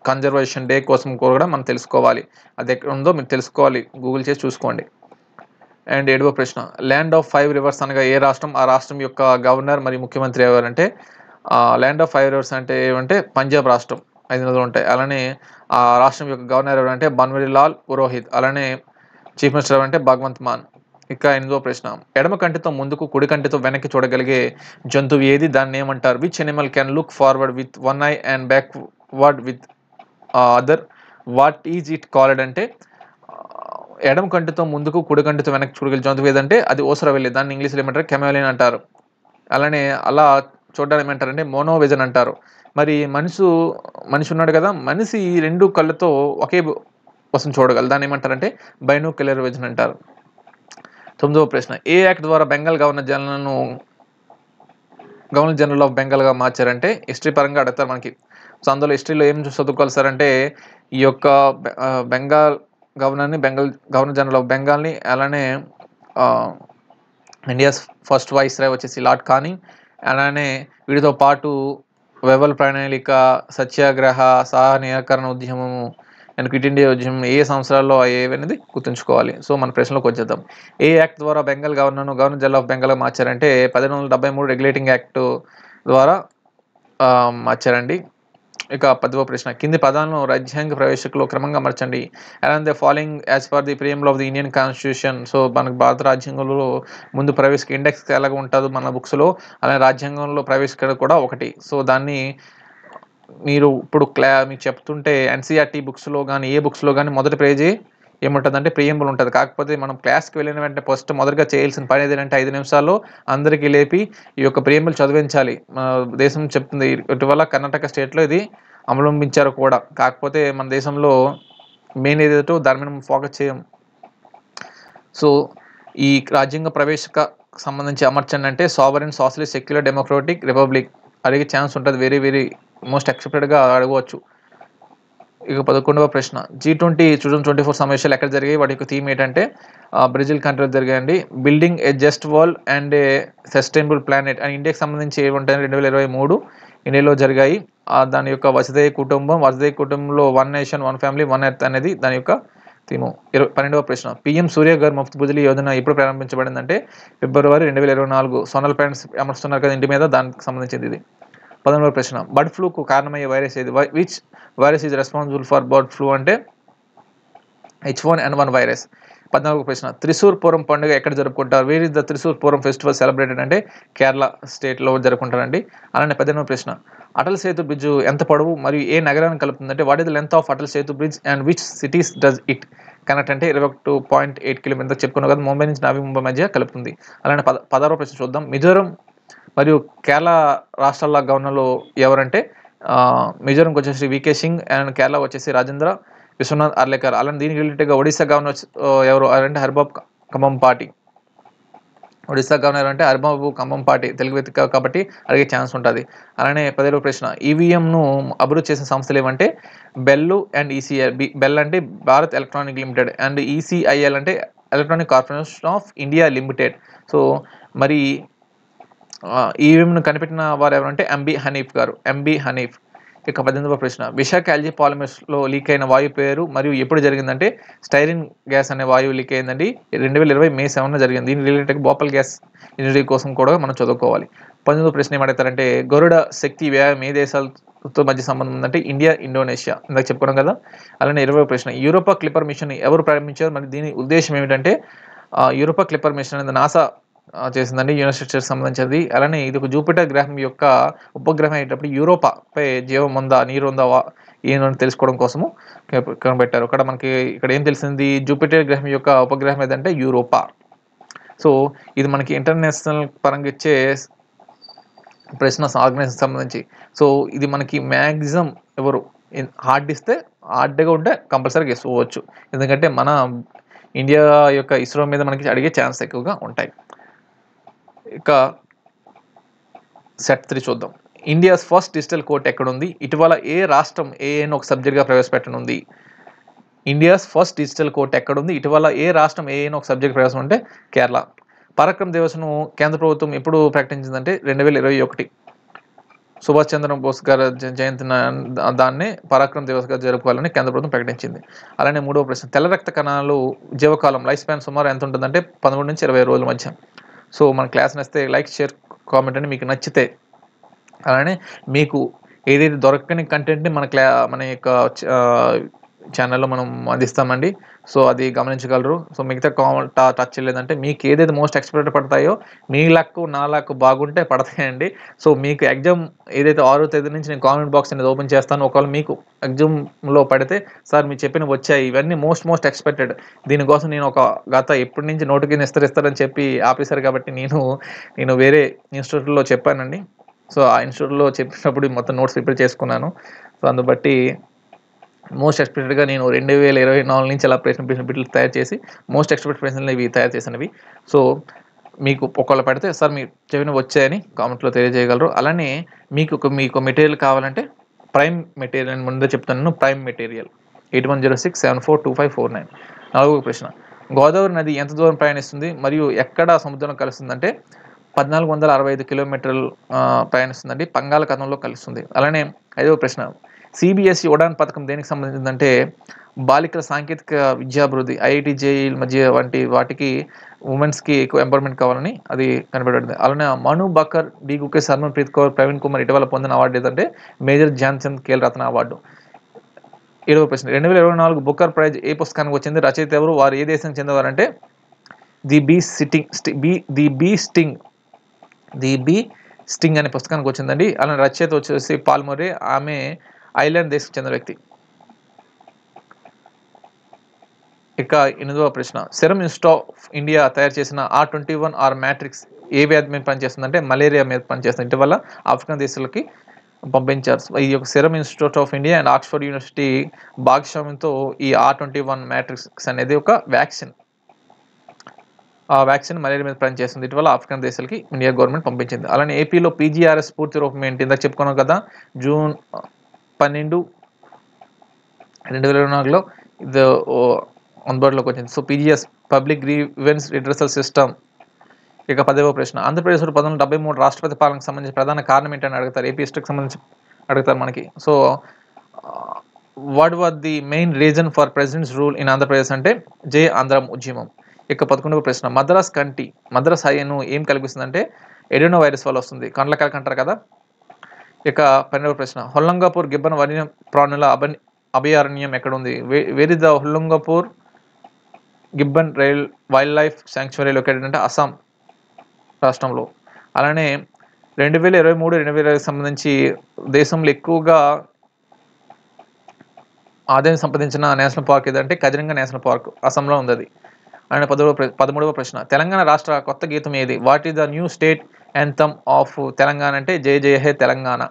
conservation day కోసం కూడా మనం తెలుసుకోవాలి. అది ఎక్కడ ఉందో మీరు తెలుసుకోవాలి, గూగుల్ చేసి చూసుకోండి. అండ్ 7వ ప్రశ్న, ల్యాండ్ ఆఫ్ 5 రివర్స్ అనగా ఏ రాష్ట్రం? ఆ రాష్ట్రం యొక్క గవర్నర్ మరియు ముఖ్యమంత్రి ఎవరంటే ల్యాండ్ ఆఫ్ 5 రివర్స్ అంటే ఏమంటే పంజాబ్ రాష్ట్రం, 5 నదులు ఉంటాయి. అలానే ఆ రాష్ట్రం యొక్క గవర్నర్ ఎవరంటే బన్వరీలాల్ పురోహిత్. అలానే చీఫ్ మినిస్టర్ ఎవరంటే భగవంత్ మాన్. ఇక 8వ ప్రశ్న, ఎడమ కంటితో ముందుకు కుడి కంటితో వెనక్కి చూడగలిగే జంతువు ఏది? దాన్ని ఏమంటారు? Which Animal can look forward with one I and backward with other? What is it called అంటే ఎడమ కంటితో ముందుకు కుడి కంటితో వెనక్కి చూడగలిగే జంతువు ఏదంటే అది ఓసరవెల్లి. దాన్ని ఇంగ్లీష్లో ఏమంటారు? కెమెలియన్ అంటారు. అలానే అలా చూడడానికి ఏమంటారంటే మోనోవిజన్ అంటారు. మరి మనిషి ఉన్నాడు కదా, మనిషి 2 కళ్ళతో ఒకే వస్తువును చూడగలరు. దాన్ని ఏమంటారంటే బైనోక్యులర్ విజన్ అంటారు. 9వ ప్రశ్న, ఏ యాక్ట్ ద్వారా బెంగాల్ గవర్నర్ జనరల్ ఆఫ్ బెంగాల్గా మార్చారంటే హిస్టరీ పరంగా అడుగుతారు మనకి. సో అందులో హిస్టరీలో ఏం చదువుకోవాలి సార్ అంటే ఈ యొక్క బెంగాల్ గవర్నర్ జనరల్ ఆఫ్ బెంగాల్ని, అలానే ఇండియాస్ ఫస్ట్ వైస్ రాయ్ వచ్చేసి లార్డ్ కానింగ్, అలానే వీటితో పాటు వెవల్ ప్రణాళిక, సత్యాగ్రహ, సహా నిరాకరణ ఉద్యమము అండ్ క్విట్ ఇండియా ఉద్యమం ఏ సంవత్సరాల్లో అయ్యేవి అనేది గుర్తుంచుకోవాలి. సో మన ప్రశ్నలోకి వచ్చేద్దాం. ఏ యాక్ట్ ద్వారా బెంగాల్ గవర్నర్ జనరల్ ఆఫ్ బెంగాల్గా మార్చారంటే 1873 రెగ్యులేటింగ్ యాక్ట్ ద్వారా మార్చారండి. ఇక 10వ ప్రశ్న, కింది పదాలను రాజ్యాంగ ప్రవేశకులు క్రమంగా అమర్చండి. And the following as per the preamble of the Indian constitution. So మనకు భారత రాజ్యాంగంలో ముందు ప్రవేశిక ఇండెక్స్ ఎలాగ ఉంటుంది మన బుక్స్లో, అలానే రాజ్యాంగంలో ప్రవేశిక కూడా ఒకటి. సో దాన్ని మీరు ఇప్పుడు మీకు చెప్తుంటే ఎన్సీఆర్టీ బుక్స్లో కానీ ఏ బుక్స్లో కానీ మొదటి పేజీ ఏముంటుందంటే ప్రియంబుల్ ఉంటుంది. కాకపోతే మనం క్లాస్కి వెళ్ళిన వెంటనే ఫస్ట్ మొదటిగా చేయాల్సిన పని ఏదంటే 5 నిమిషాల్లో అందరికీ లేపి ఈ యొక్క ప్రియంబుల్ చదివించాలి. మన దేశం చెప్తుంది, ఇటీవల కర్ణాటక స్టేట్లో ఇది అవలంబించారు కూడా. కాకపోతే మన దేశంలో మెయిన్ ఏదైతే దాని మీద ఫోకస్ చేయం. సో ఈ రాజ్యాంగ ప్రవేశక సంబంధించి అమర్చండి అంటే sovereign, socialist, secular, democratic, republic అడిగే ఛాన్స్ ఉంటుంది. వెరీ మోస్ట్ ఎక్సెప్టెడ్గా అడగవచ్చు. ఇక 11వ ప్రశ్న, G20 2024 సమావేశాలు ఎక్కడ జరిగాయి? వాటి యొక్క థీమ్ ఏంటంటే బ్రెజిల్ కంట్రీలో జరిగాయండి. Building A just world and A sustainable planet అని ఇండియాకి సంబంధించి ఏముంటాయి 2023 ఇండియాలో జరిగాయి. దాని యొక్క వసుదైక కుటుంబంలో 1 నేషన్ 1 ఫ్యామిలీ 1 ఎర్త్ అనేది దాని యొక్క థీము. 12వ ప్రశ్న, PM సూర్య గారు ముఫ్త్ బిజిలీ యోజన ఎప్పుడు ప్రారంభించబడిందంటే ఫిబ్రవరి 2024. సోలార్ ప్లాంట్స్ అమర్చుతున్నారు కదా ఇంటి మీద, దానికి సంబంధించింది ఇది. 13వ ప్రశ్న, బర్డ్ ఫ్లూకు కారణమయ్యే వైరస్ ఏది? Which virus is responsible for bird flu అంటే H1N1 వైరస్. 14వ ప్రశ్న, త్రిశూర్ పూరం పండుగ ఎక్కడ జరుపుకుంటారు? Where is the Thrissur Pooram festival celebrated అంటే కేరళ స్టేట్లో జరుపుకుంటారండి. అలానే 15వ ప్రశ్న, అటల్ సేతు బ్రిడ్జ్ ఎంత పొడవు మరియు ఏ నగరాన్ని కలుపుతుందంటే what is the length of Atal Setu bridge and which cities does it connect అంటే 21.8 కిలోమీటర్ చెప్పుకున్నాం కదా, ముంబై నుంచి నావి ముంబై మధ్య కలుపుతుంది. అలానే 16వ ప్రశ్న చూద్దాం. మిజోరం మరియు కేరళ రాష్ట్రాల గవర్నర్లు ఎవరంటే మిజోరంకి వచ్చేసి వికే సింగ్ అండ్ కేరళ వచ్చేసి రాజేంద్ర విశ్వనాథ్ అర్లేకర్. అలానే దీనికి రిలేటెడ్గా ఒడిశా గవర్నర్ ఎవరు అంటే హర్బాబ్ కమంపాటి. ఒడిశా గవర్నర్ అంటే హరిబాబు కంభంపాటి తెలుగు వ్యక్తి కాబట్టి అడిగే ఛాన్స్ ఉంటుంది. అలానే 10వ ప్రశ్న ఈవీఎంను అభివృద్ధి చేసిన సంస్థలు ఏమంటే బెల్ అండ్ ఈసీఐఎల్. బెల్ అంటే Bharat electronic limited and ECIL అంటే electronic corporation of India limited. So మరి ఈవీఎంను కనిపెట్టిన వారు ఎవరంటే ఎంబీ హనీఫ్ గారు. ఎంబీ హనీఫ్. ఇక 18వ ప్రశ్న విశాఖ ఎల్జీ పాలిమర్స్లో లీక్ అయిన వాయు పేరు మరియు ఎప్పుడు జరిగిందంటే స్టైరిన్ గ్యాస్ అనే వాయువు లీక్ అయిందండి 2020 మే 7న జరిగింది. దీని రిలేటెడ్ భోపాల్ గ్యాస్ ఇంజనీరింగ్ కోసం కూడా మనం చదువుకోవాలి. 19వ ప్రశ్న ఏమడతారంటే గరుడ శక్తి వ్యాయామం ఏ దేశాలతో మధ్య సంబంధం ఉందంటే ఇండియా ఇండోనేషియా ఇందాక చెప్పుకున్నాం కదా. అలానే 20వ ప్రశ్న యూరోపా క్లిప్పర్ మిషన్ ఎవరు ప్రారంభించారు మరి దీని ఉద్దేశం ఏమిటంటే యూరోపా క్లిప్పర్ మిషన్ అనేది నాసా చేసిందండి, యునైటెడ్ స్టేట్స్ సంబంధించింది. అలానే ఇది ఒక జూపిటర్ గ్రహం యొక్క ఉపగ్రహం అయ్యేటప్పుడు యూరోపాపై జీవం ఉందా నీరు ఉందా ఏమని తెలుసుకోవడం కోసము కనిపెట్టారు. మనకి ఇక్కడ ఏం తెలిసింది జూపిటర్ గ్రహం యొక్క ఉపగ్రహం ఏదంటే యూరోపా. సో ఇది మనకి ఇంటర్నేషనల్ పరంగా ఇచ్చే ప్రశ్న ఆర్గనైజేషన్ సంబంధించి. సో ఇది మనకి మ్యాక్సిమం ఎవరు హార్డ్ ఇస్తే హార్డ్గా ఉంటే కంపల్సరీగా వేసుకోవచ్చు, ఎందుకంటే మన ఇండియా యొక్క ఇస్రో మీద మనకి అడిగే ఛాన్స్ ఎక్కువగా ఉంటాయి. ఇక సెట్ 3 చూద్దాం. ఇండియాస్ ఫస్ట్ డిజిటల్ కోర్ట్ ఎక్కడుంది? ఇటీవల ఏ రాష్ట్రం ఏఎన్ ఒక సబ్జెక్ట్గా ప్రవేశపెట్టనుంది? ఇండియాస్ ఫస్ట్ డిజిటల్ కోర్ట్ ఎక్కడుంది? ఇటీవల ఏ రాష్ట్రం ఏఎన్ ఒక సబ్జెక్ట్ ప్రవేశం అంటే కేరళ. పరాక్రమ్ దివస్ను కేంద్ర ప్రభుత్వం ఎప్పుడు ప్రకటించిందంటే 2021. సుభాష్ చంద్రబోస్ గారి జయంతి దాన్ని పరాక్రమ్ దివస్గా జరుపుకోవాలని కేంద్ర ప్రభుత్వం ప్రకటించింది. అలానే 3వ ప్రశ్న తెల్ల రక్త కణాలు జీవకాలం లైఫ్ స్పాన్ సుమారు ఎంత ఉంటుందంటే 13 నుంచి 20 రోజుల మధ్య. సో మన క్లాస్ నచ్చితే లైక్ షేర్ కామెంట్ అని మీకు నచ్చితే. అలానే మీకు ఏదైతే దొరకని కంటెంట్ని మన యొక్క ఛానల్లో మనం అందిస్తామండి. సో అది గమనించగలరు. సో మిగతా టచ్ చేయలేదంటే మీకు ఏదైతే మోస్ట్ ఎక్స్పెక్టెడ్ పడతాయో మీ లక్ నా లక్ బాగుంటే పడతాయండి. సో మీకు ఎగ్జామ్ ఏదైతే 6వ తేదీ నుంచి నేను కామెంట్ బాక్స్ అనేది ఓపెన్ చేస్తాను. ఒకవేళ మీకు ఎగ్జామ్లో పడితే సార్ మీరు చెప్పినవి వచ్చాయి ఇవన్నీ మోస్ట్ ఎక్స్పెక్టెడ్, దీనికోసం నేను గత ఎప్పటి నుంచి నోటిఫికేషన్ ఇస్తారని చెప్పి ఆపేశారు కాబట్టి నేను వేరే ఇన్స్టిట్యూట్లో చెప్పానండి. సో ఆ ఇన్స్టిట్యూట్లో చెప్పినప్పుడు మొత్తం నోట్స్ ప్రిపేర్ చేసుకున్నాను. సో అందును బట్టి మోస్ట్ ఎక్స్పెక్టెడ్గా నేను 2024 నుంచి అలా ప్రశ్న బిట్లు తయారు చేసి మోస్ట్ ఎక్స్పెక్టెడ్ ప్రశ్నలు ఇవి తయారు చేసినవి. సో మీకు ఒకవేళ పడితే సార్ మీరు చెప్పినవి వచ్చాయని కామెంట్లో తెలియజేయగలరు. అలానే మీకు మెటీరియల్ కావాలంటే ప్రైమ్ మెటీరియల్ ముందే చెప్తాను. Prime material 8106742549. 4వ ప్రశ్న గోదావరి నది ఎంత దూరం ప్రయాణిస్తుంది మరియు ఎక్కడ సముద్రం కలుస్తుందంటే 1465 కిలోమీటర్లు ప్రయాణిస్తుందండి, బంగాళాఖాతంలో కలుస్తుంది. అలానే 5వ ప్రశ్న సిబిఎస్ఈ ఉడాన్ పథకం దేనికి సంబంధించిందంటే బాలికల సాంకేతిక విద్యాభివృద్ధి ఐఐటి జేఈ మధ్య వంటి వాటికి ఉమెన్స్కి ఎక్కువ ఎంపవర్మెంట్ కావాలని అది కనిపెట్టబడింది. అలానే మను బకర్, డి గుకేష్, హర్మన్ ప్రీత్ కౌర్, ప్రవీణ్ కుమార్ ఇటీవల పొందిన అవార్డు ఏదంటే మేజర్ ధ్యాన్ చంద్ ఖేల్ రత్న అవార్డు. 7వ ప్రశ్న 2024 బుకర్ ప్రైజ్ ఏ పుస్తకానికి వచ్చింది? రచయిత ఎవరు? వారు ఏ దేశానికి చెందేవారంటే ది బీ స్టింగ్ అనే పుస్తకానికి వచ్చిందండి. అలానే రచయిత వచ్చేసి పాల్ మొరే, ఆమె ఐర్లాండ్ దేశకు చెందిన వ్యక్తి. ఇక 8వ ప్రశ్న సెరమ్ ఇన్స్టిట్యూట్ ఆఫ్ ఇండియా తయారు చేసిన R21 మ్యాట్రిక్స్ ఏ వ్యాధి మీద పనిచేస్తుందంటే మలేరియా మీద పనిచేస్తుంది. ఇటీవల ఆఫ్రికన్ దేశాలకి పంపించారు. ఈ యొక్క serum institute of India and Oxford university భాగస్వామ్యంతో ఈ R21 మ్యాట్రిక్స్ అనేది ఒక వ్యాక్సిన్. ఆ వ్యాక్సిన్ మలేరియా మీద పనిచేస్తుంది. ఇటీవల ఆఫ్రికన్ దేశాలకి ఇండియా గవర్నమెంట్ పంపించింది. అలానే ఏపీలో పీజీఆర్ఎస్ పూర్తి రూపం ఏంటి? ఇందాక చెప్పుకున్నాం కదా, జూన్ 12, 2024లో ఇది అందుబాటులోకి వచ్చింది. So PGS public grievance redressal system. ఇక 10వ ప్రశ్న ఆంధ్రప్రదేశ్లో 1973 రాష్ట్రపతి పాలనకు సంబంధించి ప్రధాన కారణం ఏంటని అడుగుతారు. ఏపీ హిస్టరీకి సంబంధించి అడుగుతారు మనకి. So what was the main reason for presidents rule in Andhra Pradesh అంటే జై ఆంధ్రం ఉద్యమం. ఇక 11వ ప్రశ్న మద్రాస్ హైను ఏం కలిగిస్తుందంటే ఎడినో వైరస్ వల్ల వస్తుంది, కండ్ల కలక అంటారు కదా. ఇక 12వ ప్రశ్న హొల్లంగాపూర్ గిబ్బన్ వన్య ప్రాణుల అభయారణ్యం ఎక్కడ ఉంది? Where is the Hollongapar gibbon wildlife sanctuary located అంటే అస్సాం రాష్ట్రంలో. అలానే 2023-2020 సంబంధించి దేశంలో ఎక్కువగా ఆదాయం సంపాదించిన నేషనల్ పార్క్ ఏదంటే కజిరంగా నేషనల్ పార్క్ అస్సాంలో ఉంది అది. అండ్ 13వ ప్రశ్న తెలంగాణ రాష్ట్ర కొత్త గీతం ఏది? What is the new state anthem of Telangana అంటే జై జయ హే తెలంగాణ.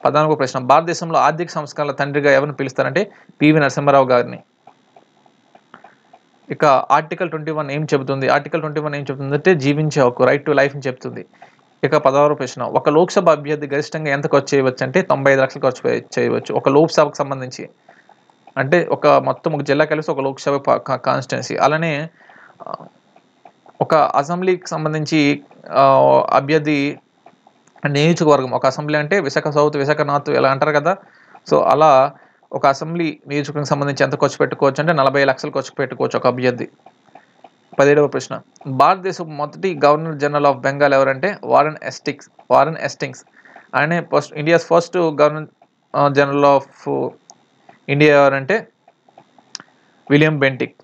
14వ ప్రశ్న భారతదేశంలో ఆర్థిక సంస్కరణల తండ్రిగా ఎవరిని పిలుస్తారంటే పివి నరసింహారావు గారిని. ఇక ఆర్టికల్ 21 ఏం చెబుతుంది? ఆర్టికల్ 21 ఏం చెబుతుందంటే జీవించే హక్కు, రైట్ టు లైఫ్‌ని చెప్తుంది. ఇక 16వ ప్రశ్న, ఒక లోక్‌సభ అభ్యర్థి గరిష్టంగా ఎంత ఖర్చు చేయవచ్చంటే 95,00,000 ఖర్చు చేయవచ్చు. ఒక లోక్‌సభకు సంబంధించి. అంటే మొత్తం ఒక జిల్లా కలిసి ఒక లోక్‌సభ కాన్స్టిట్యుయెన్సీ. అలానే ఒక అసెంబ్లీకి సంబంధించి అభ్యర్థి నియోజకవర్గం, ఒక అసెంబ్లీ అంటే విశాఖ సౌత్, విశాఖ నార్త్ ఇలా అంటారు కదా! సో, అలా ఒక అసెంబ్లీ నియోజకవర్గానికి సంబంధించి ఎంత ఖర్చు పెట్టుకోవచ్చు అంటే 40,00,000 ఖర్చు పెట్టుకోవచ్చు ఒక అభ్యర్థి. 17వ ప్రశ్న, భారతదేశపు మొదటి గవర్నర్ జనరల్ ఆఫ్ బెంగాల్ ఎవరంటే వారెన్ హేస్టింగ్స్. ఆయనే India's first governor general of India ఎవరంటే విలియం బెంటిక్.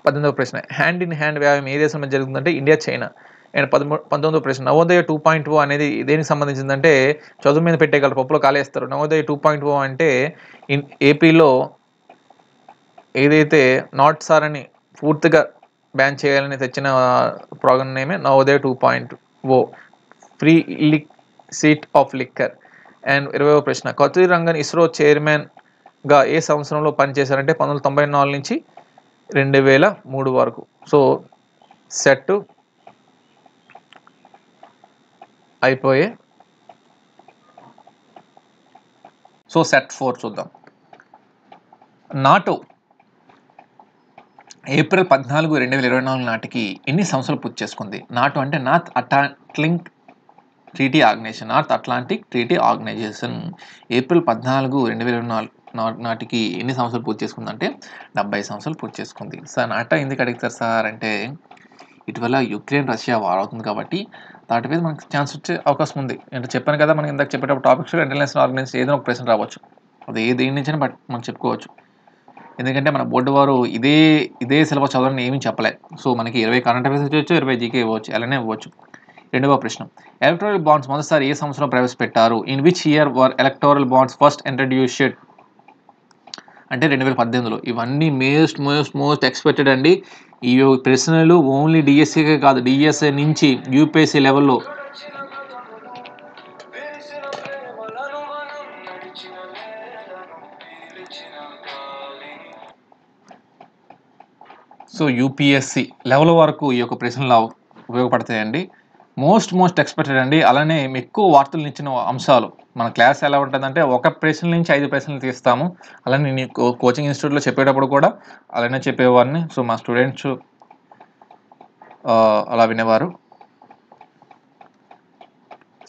18వ ప్రశ్న, హ్యాండ్ ఇన్ హ్యాండ్ వ్యాయామం ఏ దేశం మధ్య జరుగుతుందంటే ఇండియా, చైనా. అండ్ 19వ ప్రశ్న, నవోదయ 2.0 అనేది దేనికి సంబంధించిందంటే చదువు మీద పెట్టేయగలరు, పప్పులో కాలేస్తారు. నవోదయ 2.0 అంటే ఏపీలో ఏదైతే నాట్ సార్ అని పూర్తిగా బ్యాన్ చేయాలని తెచ్చిన ప్రోగ్రామ్ నేమే Navodaya 2.0, free seat of liquor. And 20వ ప్రశ్న, కస్తూరి రంగన్ ఇస్రో చైర్మన్గా ఏ సంవత్సరంలో పనిచేశారంటే 1994 నుంచి 2003 వరకు. సో సెట్ అయిపోయే. సో సెట్ 4 చూద్దాం. నాటో ఏప్రిల్ 14, 2024 నాటికి ఎన్ని సంవత్సరాలు పూర్తి చేసుకుంది? నాటో అంటే North Atlantic Treaty Organization April 14, 2024 నాటికి ఎన్ని సంవత్సరాలు పూర్తి చేసుకుందంటే 70 సంవత్సరాలు పూర్తి చేసుకుంది. సార్ నాటో ఎందుకు అడుగుతారు సార్ అంటే ఇటీవల యుక్రెయిన్ రష్యా వార్ అవుతుంది కాబట్టి దాటి మీద మనకు ఛాన్స్ వచ్చే అవకాశం ఉంది. అంటే చెప్పాను కదా, మనకి ఇందాక చెప్పేటప్పుడు టాపిక్స్ ఇంటర్నేషనల్ ఆర్గనైజేషన్ ఏదైనా ఒక ప్రశ్న రావచ్చు. అది దేని నుంచి మనం చెప్పుకోవచ్చు. ఎందుకంటే మన బోర్డు వారు ఇదే సిలబస్ చదవాలని ఏమీ చెప్పలే. సో మనకి 20 కరెంట్ అఫైర్స్ ఇవ్వచ్చు, 20 జీకే ఇవ్వచ్చు, అలానే ఇవ్వచ్చు. 2వ ప్రశ్న, ఎలక్టోరల్ బాండ్స్ మొదటిసారి ఏ సంవత్సరంలో ప్రవేశపెట్టారు? In which year were electoral bonds first introduced అంటే 2018లో. ఇవన్నీ మోస్ట్ ఎక్స్పెక్టెడ్ అండి. ఈ ప్రశ్నలు ఓన్లీ డిఎస్సీకే కాదు, డిఎస్ఏ నుంచి యూపీఎస్సీ లెవెల్లో సో యూపీఎస్సీ లెవెల్ వరకు ఈ యొక్క ప్రశ్నలు ఉపయోగపడతాయండి. మోస్ట్ ఎక్స్పెక్టెడ్ అండి. అలానే ఎక్కువ వార్తలు ఇచ్చిన అంశాలు. మన క్లాస్ ఎలా ఉంటుందంటే ఒక ప్రశ్న నుంచి 5 ప్రశ్నలు తీస్తాము. అలానే నేను కోచింగ్ ఇన్స్టిట్యూట్లో చెప్పేటప్పుడు కూడా అలానే చెప్పేవాడిని. సో మా స్టూడెంట్స్ అలా వినేవారు.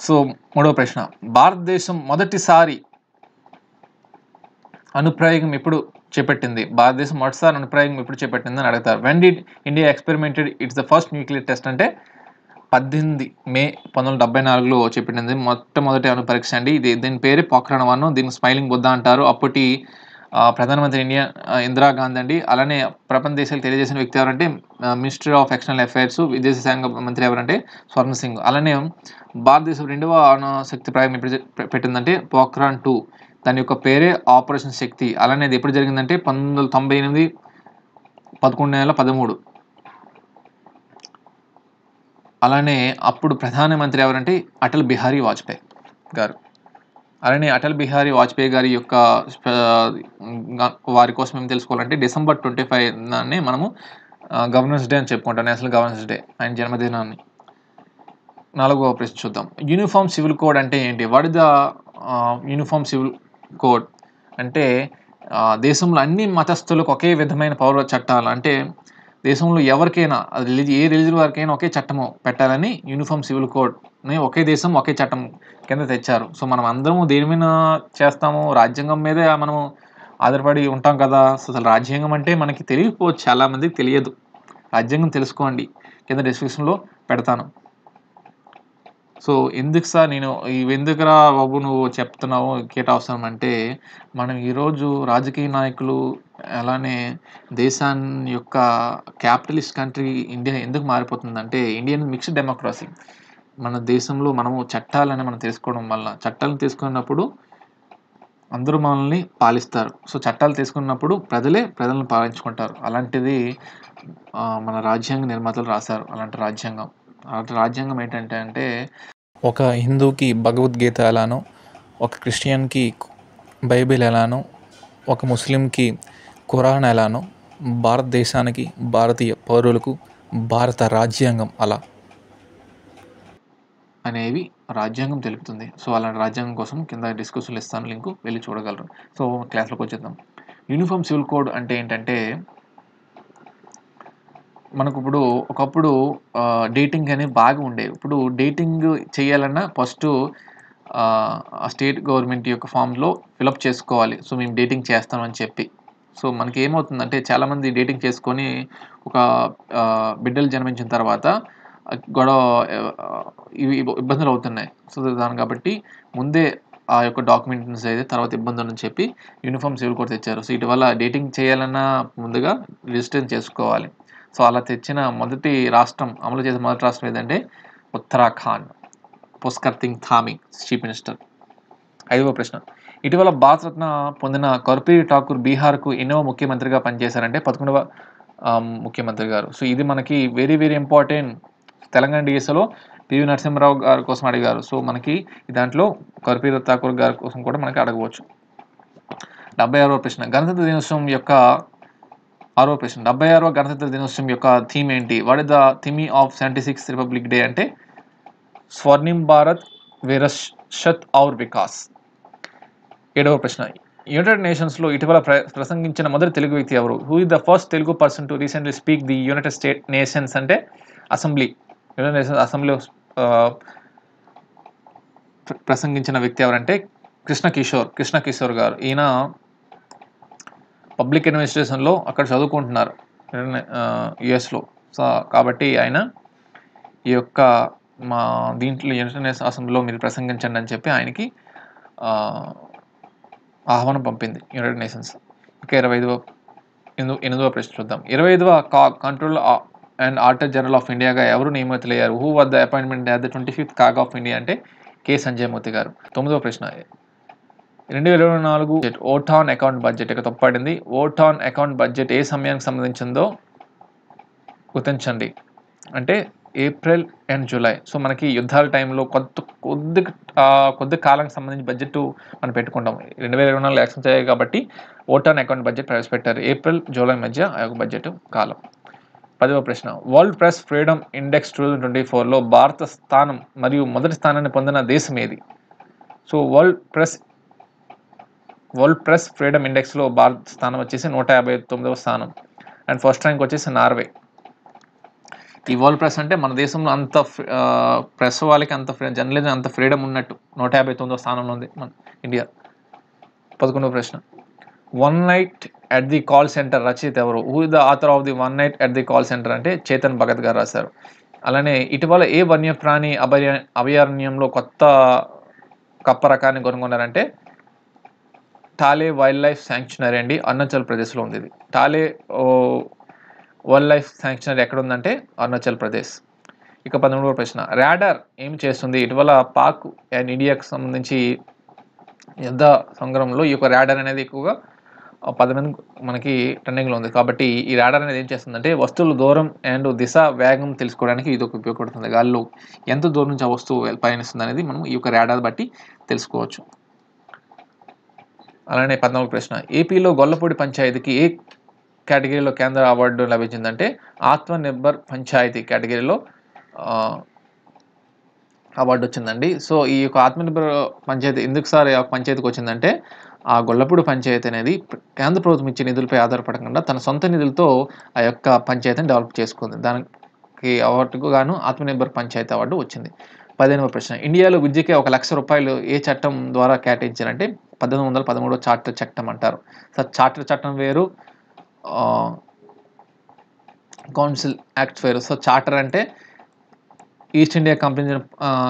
సో 3వ ప్రశ్న, భారతదేశం మొదటిసారి అనుప్రయోగం ఎప్పుడు చేపట్టింది? భారతదేశం మొదటిసారి అనుప్రయోగం ఎప్పుడు చేపట్టింది అని అడుగుతారు. When did India experimented it's the first nuclear test అంటే 18 మే 1974లో చేపట్టింది మొట్టమొదటి అణుపరీక్ష అండి. దీని పేరే పోఖ్రాన్ 1. దీన్ని స్మైలింగ్ బుద్ధ అంటారు. అప్పటి ప్రధానమంత్రి ఇందిరాగాంధీ అండి. అలానే ప్రపంచ దేశాలు తెలియజేసిన వ్యక్తి ఎవరంటే మినిస్టర్ ఆఫ్ ఎక్స్టర్నల్ అఫైర్స్, విదేశాంగ మంత్రి ఎవరంటే స్వర్ణ సింగ్. అలానే భారతదేశం 2వ అణుశక్తి ప్రయోగం ఎప్పుడు పెట్టిందంటే పోఖ్రాన్ 2. దాని యొక్క పేరే ఆపరేషన్ శక్తి. అలానే అది ఎప్పుడు జరిగిందంటే 1998 11/13. అలానే అప్పుడు ప్రధానమంత్రి ఎవరంటే అటల్ బిహారీ వాజ్పేయి గారు. అలానే అటల్ బిహారీ వాజ్పేయి గారి యొక్క వారి కోసం ఏం తెలుసుకోవాలంటే డిసెంబర్ 25 మనము గవర్నెన్స్ డే అని చెప్పుకుంటాం, నేషనల్ గవర్నెన్స్ డే, ఆయన జన్మదినాన్ని. 4వ ప్రశ్న చూద్దాం. యూనిఫామ్ సివిల్ కోడ్ అంటే ఏంటి? What is the uniform civil code అంటే దేశంలో అన్ని మతస్థులకు ఒకే విధమైన పౌర చట్టాలు, అంటే దేశంలో ఎవరికైనా ఏ రిలీజన్ వారికైనా ఒకే చట్టము పెట్టాలని యూనిఫామ్ సివిల్ కోడ్ని ఒకే దేశం ఒకే చట్టం కింద తెచ్చారు. సో మనం అందరము దేని మీద చేస్తాము? రాజ్యాంగం మీదే మనము ఆధారపడి ఉంటాం కదా. సో అసలు రాజ్యాంగం అంటే మనకి తెలియకపోవచ్చు, చాలామందికి తెలియదు. రాజ్యాంగం తెలుసుకోండి, కింద డిస్క్రిప్షన్లో పెడతాను. సో ఎందుకు సార్ నేను ఎందుకురా బాబు నువ్వు చెప్తున్నావు కేట అవసరం అంటే, మనం ఈరోజు రాజకీయ నాయకులు అలానే దేశాన్ని యొక్క క్యాపిటలిస్ట్ కంట్రీ ఇండియా ఎందుకు మారిపోతుందంటే, ఇండియన్ మిక్స్డ్ డెమోక్రసీ. మన దేశంలో మనము చట్టాలని మనం తెలుసుకోవడం వల్ల, చట్టాలను తీసుకున్నప్పుడు అందరూ మనల్ని పాలిస్తారు. సో చట్టాలు తీసుకున్నప్పుడు ప్రజలను పాలించుకుంటారు. అలాంటిది మన రాజ్యాంగ నిర్మాతలు రాశారు అలాంటి రాజ్యాంగం. అలాంటి రాజ్యాంగం ఏంటంటే అంటే ఒక హిందూకి భగవద్గీత ఎలానో, ఒక క్రిస్టియన్కి బైబిల్ ఎలానో, ఒక ముస్లింకి ఖురాన్ ఎలానో, భారతదేశానికి, భారతీయ పౌరులకు భారత రాజ్యాంగం అలా అనేవి రాజ్యాంగం తెలుపుతుంది. సో అలాంటి రాజ్యాంగం కోసం కింద డిస్క్రిప్షన్లో ఇస్తాను లింకు, వెళ్ళి చూడగలరు. సో క్లాస్లోకి వచ్చేద్దాం. యూనిఫామ్ సివిల్ కోడ్ అంటే ఏంటంటే, మనకు ఇప్పుడు ఒకప్పుడు డేటింగ్ అనేది బాగా ఉండేవి. ఇప్పుడు డేటింగ్ చేయాలన్నా ఫస్ట్ ఆ స్టేట్ గవర్నమెంట్ యొక్క ఫామ్లో ఫిలప్ చేసుకోవాలి. సో మేము డేటింగ్ చేస్తామని చెప్పి. సో మనకి ఏమవుతుందంటే, చాలామంది డేటింగ్ చేసుకొని ఒక బిడ్డలు జన్మించిన తర్వాత గొడవ ఇవి ఇబ్బందులు అవుతున్నాయి. సో దాని కాబట్టి ముందే ఆ యొక్క డాక్యుమెంట్స్ అయితే తర్వాత ఇబ్బంది అని చెప్పి యూనిఫామ్ సివిల్ కోడ్ తెచ్చారు. సో ఇటు వల్ల డేటింగ్ చేయాలన్నా ముందుగా రిజిస్టర్ చేసుకోవాలి. సో అలా తెచ్చిన మొదటి రాష్ట్రం, అమలు చేసిన మొదటి రాష్ట్రం ఏదంటే ఉత్తరాఖండ్. Pushkar Singh Dhami chief minister. 5వ ప్రశ్న, ఇటీవల భారతరత్న పొందిన కర్పూరి ఠాకూర్ బీహార్కు ఎన్నవ ముఖ్యమంత్రిగా పనిచేశారంటే 11వ ముఖ్యమంత్రి గారు. సో ఇది మనకి very very important. Telangana డిఎస్లో PV Narasimha Rao గారి కోసం అడిగారు. సో మనకి దాంట్లో కర్పూరి ఠాకూర్ గారి కోసం కూడా మనకి అడగవచ్చు. 76వ ప్రశ్న, గణతంత్ర దినోత్సవం యొక్క 6వ ప్రశ్న, 76వ గణతంత్ర దినోత్సవం యొక్క థీమ్ ఏంటి? What is the theme of 76th republic day అంటే స్వర్ణిం భారత్ విరసత్ ఔర్ వికాస్. 7వ ప్రశ్న, యునైటెడ్ నేషన్స్లో ఇటీవల ప్రసంగించిన మొదటి తెలుగు వ్యక్తి ఎవరు? Who is the first Telugu person to recently speak the United state nations అంటే అసెంబ్లీ. యునైటెడ్ నేషన్స్ అసెంబ్లీలో ప్రసంగించిన వ్యక్తి ఎవరంటే కృష్ణ కిషోర్ గారు. ఈయన పబ్లిక్ అడ్మినిస్ట్రేషన్లో అక్కడ చదువుకుంటున్నారు యుఎస్లో. సో కాబట్టి ఆయన ఈ యొక్క మా దీంట్లో యునైటెడ్ నేషన్స్ అసెంబ్లీలో మీరు ప్రసంగించండి అని చెప్పి ఆయనకి ఆహ్వానం పంపింది యునైటెడ్ నేషన్స్. ఇక 8వ ప్రశ్న చూద్దాం. 25వ control and auditor general of ఇండియాగా ఎవరు నియమితులయ్యారు? Who was the appointment at the 25th CAG of India అంటే కె సంజయ్ మూర్తి గారు. 9వ ప్రశ్న, 2024 ఓటాన్ అకౌంట్ బడ్జెట్ ఇక తప్పడింది. ఓటాన్ అకౌంట్ బడ్జెట్ ఏ సమయానికి సంబంధించిందో గుర్తించండి అంటే ఏప్రిల్ అండ్ జూలై. సో మనకి యుద్ధాల టైంలో కొద్ది కాలానికి సంబంధించి బడ్జెట్ మనం పెట్టుకుంటాం. 2024 ఎలక్షన్స్ అయ్యాయి కాబట్టి ఓటాన్ అకౌంట్ బడ్జెట్ ప్రవేశపెట్టారు. ఏప్రిల్ జూలై మధ్య ఆ యొక్క బడ్జెట్ కాలం. 10వ ప్రశ్న, వరల్డ్ ప్రెస్ ఫ్రీడమ్ ఇండెక్స్ 2024లో భారత స్థానం మరియు మొదటి స్థానాన్ని పొందిన దేశం ఏది? సో వరల్డ్ ప్రెస్ ఫ్రీడమ్ ఇండెక్స్లో భారత స్థానం వచ్చేసి 159వ స్థానం. అండ్ ఫస్ట్ ర్యాంక్ వచ్చేసి నార్వే. ఈ వరల్డ్ ప్రెస్ అంటే మన దేశంలో అంత ప్రెస్ వాళ్ళకి అంత జర్నలిజం అంత ఫ్రీడమ్ ఉన్నట్టు 159వ స్థానంలో ఉంది మన ఇండియా. 11వ ప్రశ్న, one night at the call centre రచయిత ఎవరు? Who is the author of the one night at the call centre అంటే చేతన్ భగత్ గారు రాశారు. అలానే ఇటీవల ఏ వన్యప్రాణి అభయారణ్యంలో కొత్త కప్ప రకాన్ని కనుగొన్నారంటే టాలే వైల్డ్ లైఫ్ శాంక్చునరీ అండి, అరుణాచల్ ప్రదేశ్లో ఉంది ఇది. టాలే వైల్డ్ లైఫ్ శాంక్చునరీ ఎక్కడ ఉందంటే అరుణాచల్ ప్రదేశ్. ఇక 13వ ప్రశ్న, రాడార్ ఏం చేస్తుంది? ఇటీవల పాక్ అండ్ ఇండియాకు సంబంధించి యుద్ధ సంగ్రామంలో ఈ యొక్క రాడార్ అనేది ఎక్కువగా 10 మంది మనకి ట్రెండింగ్లో ఉంది. కాబట్టి ఈ రాడార్ అనేది ఏం చేస్తుందంటే వస్తువుల దూరం అండ్ దిశ వేగం తెలుసుకోవడానికి ఇది ఒక ఉపయోగపడుతుంది. గాలిలో ఎంత దూరం నుంచి ఆ వస్తువు పయనిస్తుంది అనేది మనం ఈ యొక్క రాడార్ బట్టి తెలుసుకోవచ్చు. అలానే 14వ ప్రశ్న, ఏపీలో గొల్లపూడి పంచాయతీకి ఏ కేటగిరీలో కేంద్ర అవార్డు లభించిందంటే ఆత్మనిర్భర్ పంచాయతీ కేటగిరీలో అవార్డు వచ్చిందండి. సో ఈ యొక్క ఆత్మనిర్భర్ పంచాయతీ ఎందుకు సార్ ఆ పంచాయతీకి వచ్చిందంటే ఆ గొల్లపూడి పంచాయతీ అనేది కేంద్ర ప్రభుత్వం ఇచ్చే నిధులపై ఆధారపడకుండా తన సొంత నిధులతో ఆ యొక్క పంచాయతీని డెవలప్ చేసుకుంది. దానికి అవార్డుకు గాను ఆత్మనిర్భర్ పంచాయతీ అవార్డు వచ్చింది. 15వ ప్రశ్న, ఇండియాలో విద్యకే ₹1,00,000 ఏ చట్టం ద్వారా కేటాయించారంటే 1813 చార్టర్ చట్టం అంటారు. సో చార్టర్ చట్టం వేరు, కౌన్సిల్ యాక్ట్ వేరు. సో చార్టర్ అంటే ఈస్ట్ ఇండియా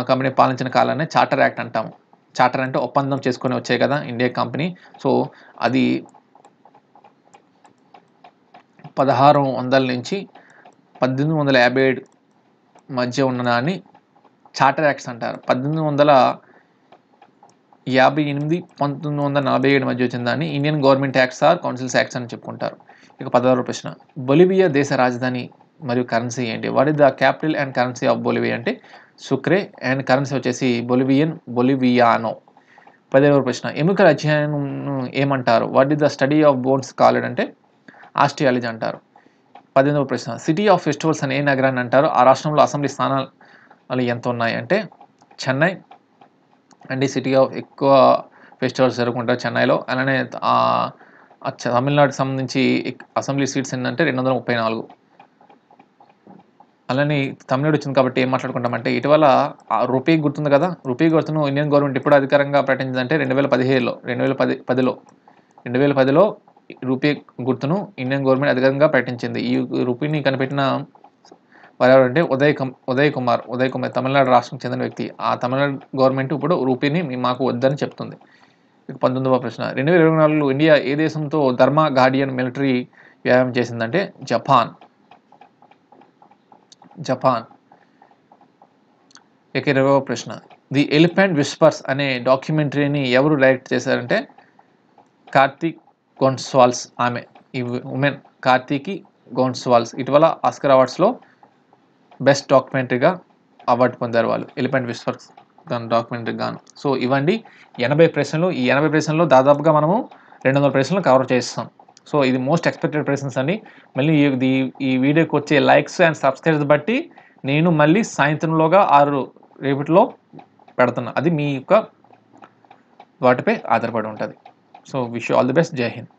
కంపెనీ పాలించిన కాలాన్ని చార్టర్ యాక్ట్ అంటాము. చార్టర్ అంటే ఒప్పందం చేసుకొని వచ్చాయి కదా ఇండియా కంపెనీ. సో అది 1600 నుంచి 1857 మధ్య ఉన్న దాన్ని చార్టర్ యాక్ట్స్ అంటారు. 1858 1947 మధ్య వచ్చిన దాన్ని Indian government acts or councils acts అని చెప్పుకుంటారు. ఇక 16వ ప్రశ్న, బొలివియా దేశ రాజధాని మరియు కరెన్సీ ఏంటి? What is the capital and currency of Bolivia అంటే సుక్రే అండ్ కరెన్సీ వచ్చేసి బొలివియానో. 17వ ప్రశ్న, ఎముకల అధ్యయనం ఏమంటారు? What is the study of bones called అంటే ఆస్ట్రియాలజీ అంటారు. 18వ ప్రశ్న, సిటీ ఆఫ్ ఫెస్టివల్స్ అని ఏ నగరాన్ని అంటారు? ఆ రాష్ట్రంలో అసెంబ్లీ స్థానాలు ఎంత ఉన్నాయి అంటే చెన్నై అండ్ సిటీ ఆఫ్ ఎక్కువ ఫెస్టివల్స్ జరుగుతుంటారు చెన్నైలో. అలానే తమిళనాడుకి సంబంధించి అసెంబ్లీ సీట్స్ ఏంటంటే 234. అలానే తమిళనాడు వచ్చింది కాబట్టి ఏం మాట్లాడుకుంటామంటే ఇటీవల రూపీ గుర్తుంది కదా, రూపీ గుర్తును ఇండియన్ గవర్నమెంట్ ఎప్పుడు అధికారంగా ప్రకటించిందంటే 2010లో రూపీ గుర్తును ఇండియన్ గవర్నమెంట్ అధికారంగా ప్రకటించింది. ఈ రూపీని కనిపెట్టిన వారెవరంటే ఉదయ్ కుమార్ తమిళనాడు రాష్ట్రం చెందిన వ్యక్తి. ఆ తమిళనాడు గవర్నమెంట్ ఇప్పుడు రూపీని మాకు వద్దని చెప్తుంది. 19వ ప్రశ్న, 2024లో ఇండియా ఏ దేశంతో ధర్మ గార్డియన్ మిలిటరీ వ్యాయామం చేసిందంటే జపాన్. 20వ ప్రశ్న, ది ఎలిఫెంట్ విస్పర్స్ అనే డాక్యుమెంటరీని ఎవరు డైరెక్ట్ చేశారంటే కార్తీ గోన్సాల్వ్స్. ఆమె ఈ ఉమెన్ కార్తీకి గోన్సాల్వ్స్ ఇటీవల ఆస్కర్ అవార్డ్స్లో బెస్ట్ డాక్యుమెంటరీగా అవార్డు పొందారు వాళ్ళు, ఎలిఫెంట్ విస్పర్స్ దాని డాక్యుమెంటరీ గాను. సో ఇవ్వండి 80 ప్రశ్నలు. ఈ 80 ప్రశ్నల్లో దాదాపుగా మనము 200 ప్రశ్నలు కవర్ చేస్తాం. సో ఇది మోస్ట్ ఎక్స్పెక్టెడ్ ప్రశ్నస్ అండి. మళ్ళీ ఈ వీడియోకి వచ్చే లైక్స్ అండ్ సబ్స్క్రైబ్స్ బట్టి నేను మళ్ళీ సాయంత్రంలోగా 6 రేపటిలో పెడుతున్నా. అది మీ యొక్క వాటిపై ఆధారపడి ఉంటుంది. So wish you all the best. జై హింద్.